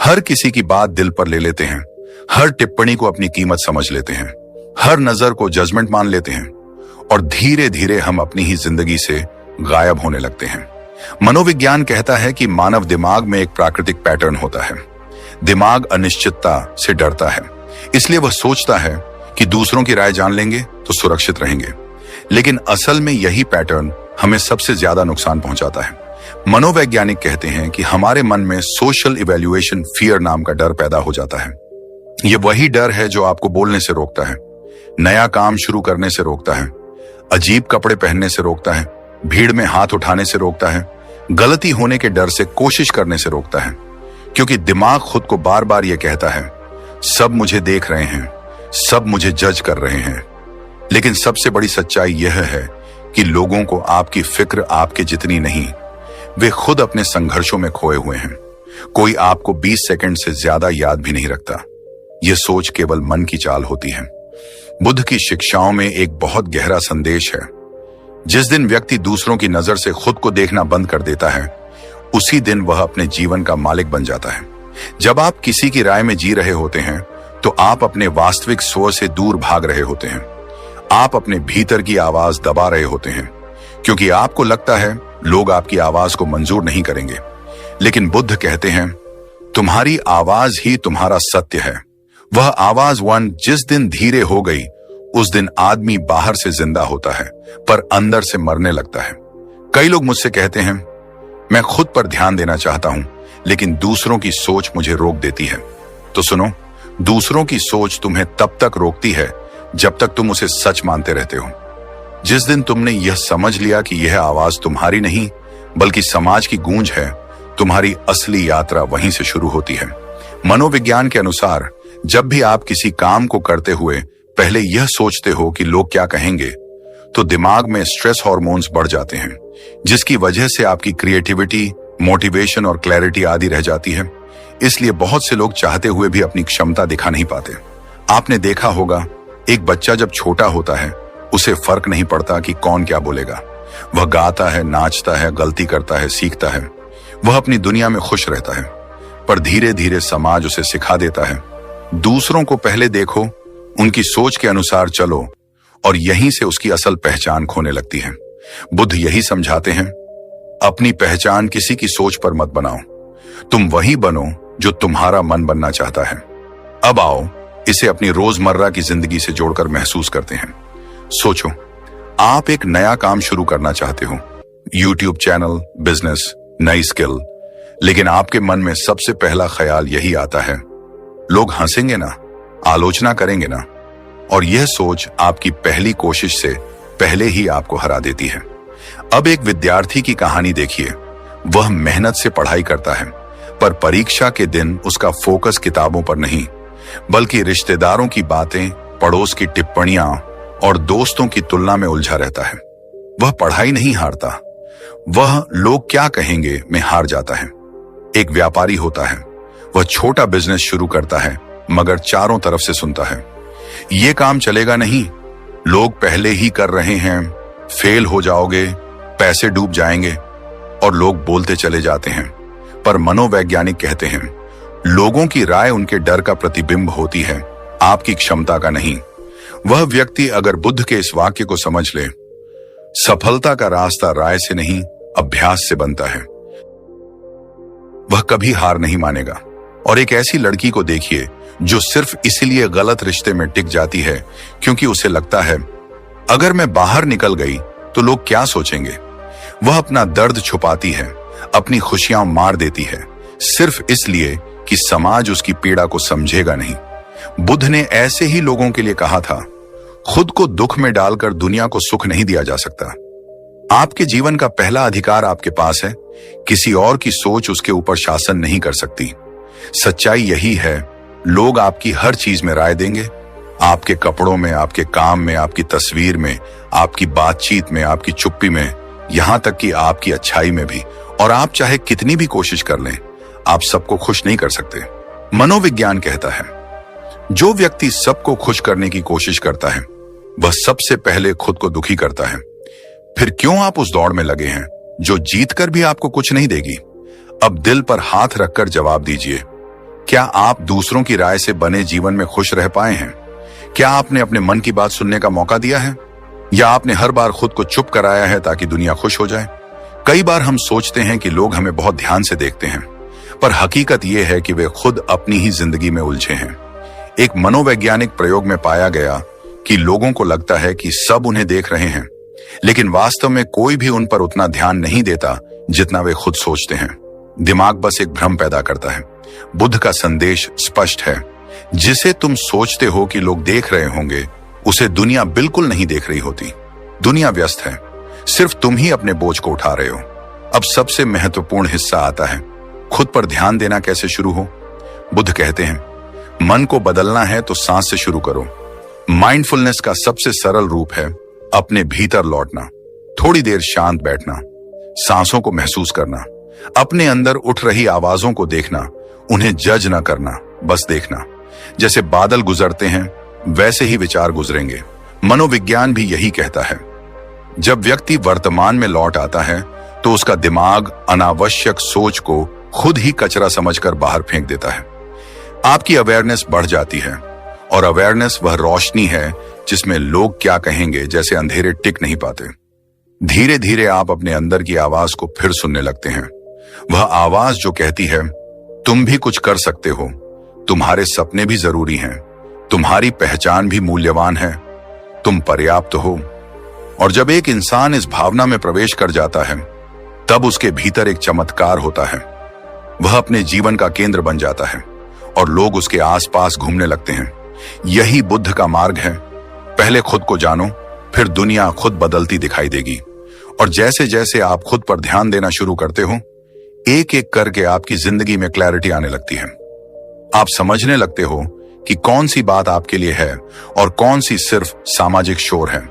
हर किसी की बात दिल पर ले लेते हैं, हर टिप्पणी को अपनी कीमत समझ लेते हैं, हर नजर को जजमेंट मान लेते हैं और धीरे धीरे हम अपनी ही जिंदगी से गायब होने लगते हैं। मनोविज्ञान कहता है कि मानव दिमाग में एक प्राकृतिक पैटर्न होता है। दिमाग अनिश्चितता से डरता है, इसलिए वह सोचता है कि दूसरों की राय जान लेंगे तो सुरक्षित रहेंगे। लेकिन असल में यही पैटर्न हमें सबसे ज्यादा नुकसान पहुंचाता है, मनोवैज्ञानिक कहते हैं कि हमारे मन में सोशल इवैल्यूएशन फियर नाम का डर पैदा हो जाता है। यह वही डर है जो आपको बोलने से रोकता है, नया काम शुरू करने से रोकता है, अजीब कपड़े पहनने से रोकता है, भीड़ में हाथ उठाने से रोकता है, गलती होने के डर से कोशिश करने से रोकता है। क्योंकि दिमाग खुद को बार बार यह कहता है, सब मुझे देख रहे हैं, सब मुझे जज कर रहे हैं। लेकिन सबसे बड़ी सच्चाई यह है कि लोगों को आपकी फिक्र आपके जितनी नहीं, वे खुद अपने संघर्षों में खोए हुए हैं। कोई आपको 20 सेकंड से ज्यादा याद भी नहीं रखता। यह सोच केवल मन की चाल होती है। बुद्ध की शिक्षाओं में एक बहुत गहरा संदेश है। जिस दिन व्यक्ति दूसरों की नजर से खुद को देखना बंद कर देता है, उसी दिन वह अपने जीवन का मालिक बन जाता है। जब आप किसी की राय में जी रहे होते हैं, तो आप अपने वास्तविक स्वर से दूर भाग रहे होते हैं। आप अपने भीतर की आवाज दबा रहे होते हैं, क्योंकि आपको लगता है लोग आपकी आवाज को मंजूर नहीं करेंगे। लेकिन बुद्ध कहते हैं, तुम्हारी आवाज ही तुम्हारा सत्य है। वह आवाज जिस दिन धीरे हो गई, उस दिन आदमी बाहर से जिंदा होता है, पर अंदर से मरने लगता है। कई लोग मुझसे कहते हैं, मैं खुद पर ध्यान देना चाहता हूं, लेकिन दूसरों की सोच मुझे रोक देती है। तो सुनो, दूसरों की सोच तुम्हें तब तक रोकती है जब तक तुम उसे सच मानते रहते हो। जिस दिन तुमने यह समझ लिया कि यह आवाज तुम्हारी नहीं बल्कि समाज की गूंज है, तुम्हारी असली यात्रा वहीं से शुरू होती है। मनोविज्ञान के अनुसार जब भी आप किसी काम को करते हुए पहले यह सोचते हो कि लोग क्या कहेंगे, तो दिमाग में स्ट्रेस हार्मोन्स बढ़ जाते हैं, जिसकी वजह से आपकी क्रिएटिविटी, मोटिवेशन और क्लैरिटी आदि रह जाती है। इसलिए बहुत से लोग चाहते हुए भी अपनी क्षमता दिखा नहीं पाते। आपने देखा होगा, एक बच्चा जब छोटा होता है, उसे फर्क नहीं पड़ता कि कौन क्या बोलेगा। वह गाता है, नाचता है, गलती करता है, सीखता है। वह अपनी दुनिया में खुश रहता है। पर धीरे धीरे समाज उसे सिखा देता है, दूसरों को पहले देखो, उनकी सोच के अनुसार चलो, और यहीं से उसकी असल पहचान खोने लगती है। बुद्ध यही समझाते हैं, अपनी पहचान किसी की सोच पर मत बनाओ। तुम वही बनो जो तुम्हारा मन बनना चाहता है। अब आओ इसे अपनी रोजमर्रा की जिंदगी से जोड़कर महसूस करते हैं। सोचो, आप एक नया काम शुरू करना चाहते हो, YouTube चैनल, बिजनेस, नई स्किल, लेकिन आपके मन में सबसे पहला ख्याल यही आता है, लोग हंसेंगे ना, आलोचना करेंगे ना, और यह सोच आपकी पहली कोशिश से पहले ही आपको हरा देती है। अब एक विद्यार्थी की कहानी देखिए। वह मेहनत से पढ़ाई करता है, पर परीक्षा के दिन उसका फोकस किताबों पर नहीं, बल्कि रिश्तेदारों की बातें, पड़ोस की टिप्पणियां और दोस्तों की तुलना में उलझा रहता है। वह पढ़ाई नहीं हारता, वह लोग क्या कहेंगे में हार जाता है। एक व्यापारी होता है, वह छोटा बिजनेस शुरू करता है, मगर चारों तरफ से सुनता है, ये काम चलेगा नहीं, लोग पहले ही कर रहे हैं, फेल हो जाओगे, पैसे डूब जाएंगे, और लोग बोलते चले जाते हैं। पर मनोवैज्ञानिक कहते हैं, लोगों की राय उनके डर का प्रतिबिंब होती है, आपकी क्षमता का नहीं। वह व्यक्ति अगर बुद्ध के इस वाक्य को समझ ले, सफलता का रास्ता राय से नहीं, अभ्यास से बनता है, वह कभी हार नहीं मानेगा। और एक ऐसी लड़की को देखिए जो सिर्फ इसीलिए गलत रिश्ते में टिक जाती है क्योंकि उसे लगता है, अगर मैं बाहर निकल गई तो लोग क्या सोचेंगे। वह अपना दर्द छुपाती है, अपनी खुशियां मार देती है, सिर्फ इसलिए कि समाज उसकी पीड़ा को समझेगा नहीं। बुद्ध ने ऐसे ही लोगों के लिए कहा था, खुद को दुख में डालकर दुनिया को सुख नहीं दिया जा सकता। आपके जीवन का पहला अधिकार आपके पास है, किसी और की सोच उसके ऊपर शासन नहीं कर सकती। सच्चाई यही है, लोग आपकी हर चीज में राय देंगे, आपके कपड़ों में, आपके काम में, आपकी तस्वीर में, आपकी बातचीत में, आपकी चुप्पी में, यहां तक कि आपकी अच्छाई में भी। और आप चाहे कितनी भी कोशिश कर लें, आप सबको खुश नहीं कर सकते। मनोविज्ञान कहता है, जो व्यक्ति सबको खुश करने की कोशिश करता है, वह सबसे पहले खुद को दुखी करता है। फिर क्यों आप उस दौड़ में लगे हैं जो जीतकर भी आपको कुछ नहीं देगी? अब दिल पर हाथ रखकर जवाब दीजिए, क्या आप दूसरों की राय से बने जीवन में खुश रह पाए हैं? क्या आपने अपने मन की बात सुनने का मौका दिया है, या आपने हर बार खुद को चुप कराया है ताकि दुनिया खुश हो जाए? कई बार हम सोचते हैं कि लोग हमें बहुत ध्यान से देखते हैं, पर हकीकत यह है कि वे खुद अपनी ही जिंदगी में उलझे हैं। एक मनोवैज्ञानिक प्रयोग में पाया गया कि लोगों को लगता है कि सब उन्हें देख रहे हैं, लेकिन वास्तव में कोई भी उन पर उतना ध्यान नहीं देता जितना वे खुद सोचते हैं। दिमाग बस एक भ्रम पैदा करता है। बुद्ध का संदेश स्पष्ट है, जिसे तुम सोचते हो कि लोग देख रहे होंगे, उसे दुनिया बिल्कुल नहीं देख रही होती। दुनिया व्यस्त है, सिर्फ तुम ही अपने बोझ को उठा रहे हो। अब सबसे महत्वपूर्ण हिस्सा आता है, खुद पर ध्यान देना कैसे शुरू हो। बुद्ध कहते हैं, मन को बदलना है तो सांस से शुरू करो। माइंडफुलनेस का सबसे सरल रूप है अपने भीतर लौटना, थोड़ी देर शांत बैठना, सांसों को महसूस करना, अपने अंदर उठ रही आवाजों को देखना, उन्हें जज न करना, बस देखना। जैसे बादल गुजरते हैं वैसे ही विचार गुजरेंगे। मनोविज्ञान भी यही कहता है। जब व्यक्ति वर्तमान में लौट आता है तो उसका दिमाग अनावश्यक सोच को खुद ही कचरा समझकर बाहर फेंक देता है। आपकी अवेयरनेस बढ़ जाती है, और अवेयरनेस वह रोशनी है जिसमें लोग क्या कहेंगे जैसे अंधेरे टिक नहीं पाते। धीरे धीरे आप अपने अंदर की आवाज को फिर सुनने लगते हैं। वह आवाज जो कहती है, तुम भी कुछ कर सकते हो, तुम्हारे सपने भी जरूरी हैं, तुम्हारी पहचान भी मूल्यवान है, तुम पर्याप्त हो। और जब एक इंसान इस भावना में प्रवेश कर जाता है, तब उसके भीतर एक चमत्कार होता है। वह अपने जीवन का केंद्र बन जाता है और लोग उसके आसपास घूमने लगते हैं। यही बुद्ध का मार्ग है। पहले खुद को जानो, फिर दुनिया खुद बदलती दिखाई देगी। और जैसे जैसे आप खुद पर ध्यान देना शुरू करते हो, एक एक करके आपकी जिंदगी में क्लैरिटी आने लगती है। आप समझने लगते हो कि कौन सी बात आपके लिए है और कौन सी सिर्फ सामाजिक शोर है।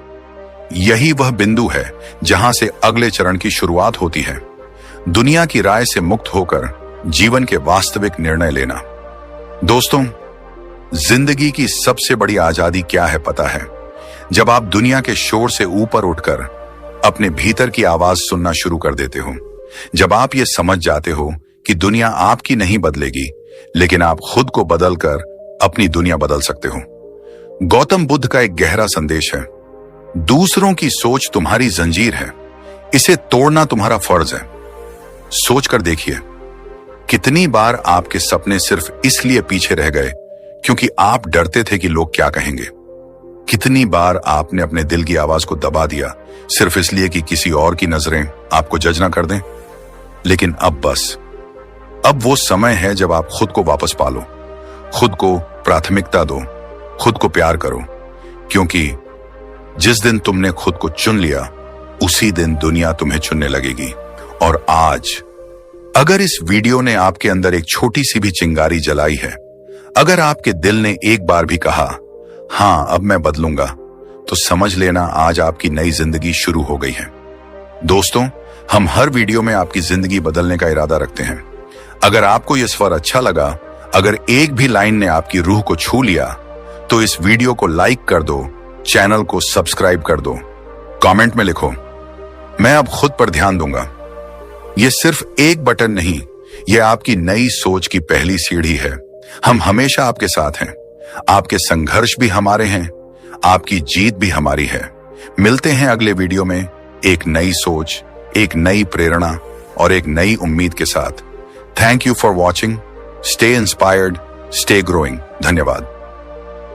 यही वह बिंदु है जहां से अगले चरण की शुरुआत होती है, दुनिया की राय से मुक्त होकर जीवन के वास्तविक निर्णय लेना। दोस्तों, जिंदगी की सबसे बड़ी आजादी क्या है पता है? जब आप दुनिया के शोर से ऊपर उठकर अपने भीतर की आवाज सुनना शुरू कर देते हो। जब आप ये समझ जाते हो कि दुनिया आपकी नहीं बदलेगी, लेकिन आप खुद को बदलकर अपनी दुनिया बदल सकते हो। गौतम बुद्ध का एक गहरा संदेश है, दूसरों की सोच तुम्हारी जंजीर है, इसे तोड़ना तुम्हारा फर्ज है। सोचकर देखिए, कितनी बार आपके सपने सिर्फ इसलिए पीछे रह गए क्योंकि आप डरते थे कि लोग क्या कहेंगे। कितनी बार आपने अपने दिल की आवाज को दबा दिया सिर्फ इसलिए कि किसी और की नजरें आपको जज ना कर दें। लेकिन अब वो समय है जब आप खुद को वापस पालो, खुद को प्राथमिकता दो, खुद को प्यार करो, क्योंकि जिस दिन तुमने खुद को चुन लिया, उसी दिन दुनिया तुम्हें चुनने लगेगी। और आज अगर इस वीडियो ने आपके अंदर एक छोटी सी भी चिंगारी जलाई है, अगर आपके दिल ने एक बार भी कहा, हां अब मैं बदलूंगा, तो समझ लेना आज आपकी नई जिंदगी शुरू हो गई है। दोस्तों, हम हर वीडियो में आपकी जिंदगी बदलने का इरादा रखते हैं। अगर आपको यह सफर अच्छा लगा, अगर एक भी लाइन ने आपकी रूह को छू लिया, तो इस वीडियो को लाइक कर दो, चैनल को सब्सक्राइब कर दो, कमेंट में लिखो, मैं अब खुद पर ध्यान दूंगा। यह सिर्फ एक बटन नहीं, यह आपकी नई सोच की पहली सीढ़ी है। हम हमेशा आपके साथ हैं। आपके संघर्ष भी हमारे हैं, आपकी जीत भी हमारी है। मिलते हैं अगले वीडियो में एक नई सोच, एक नई प्रेरणा और एक नई उम्मीद के साथ। Thank you for watching. Stay inspired, stay growing. धन्यवाद।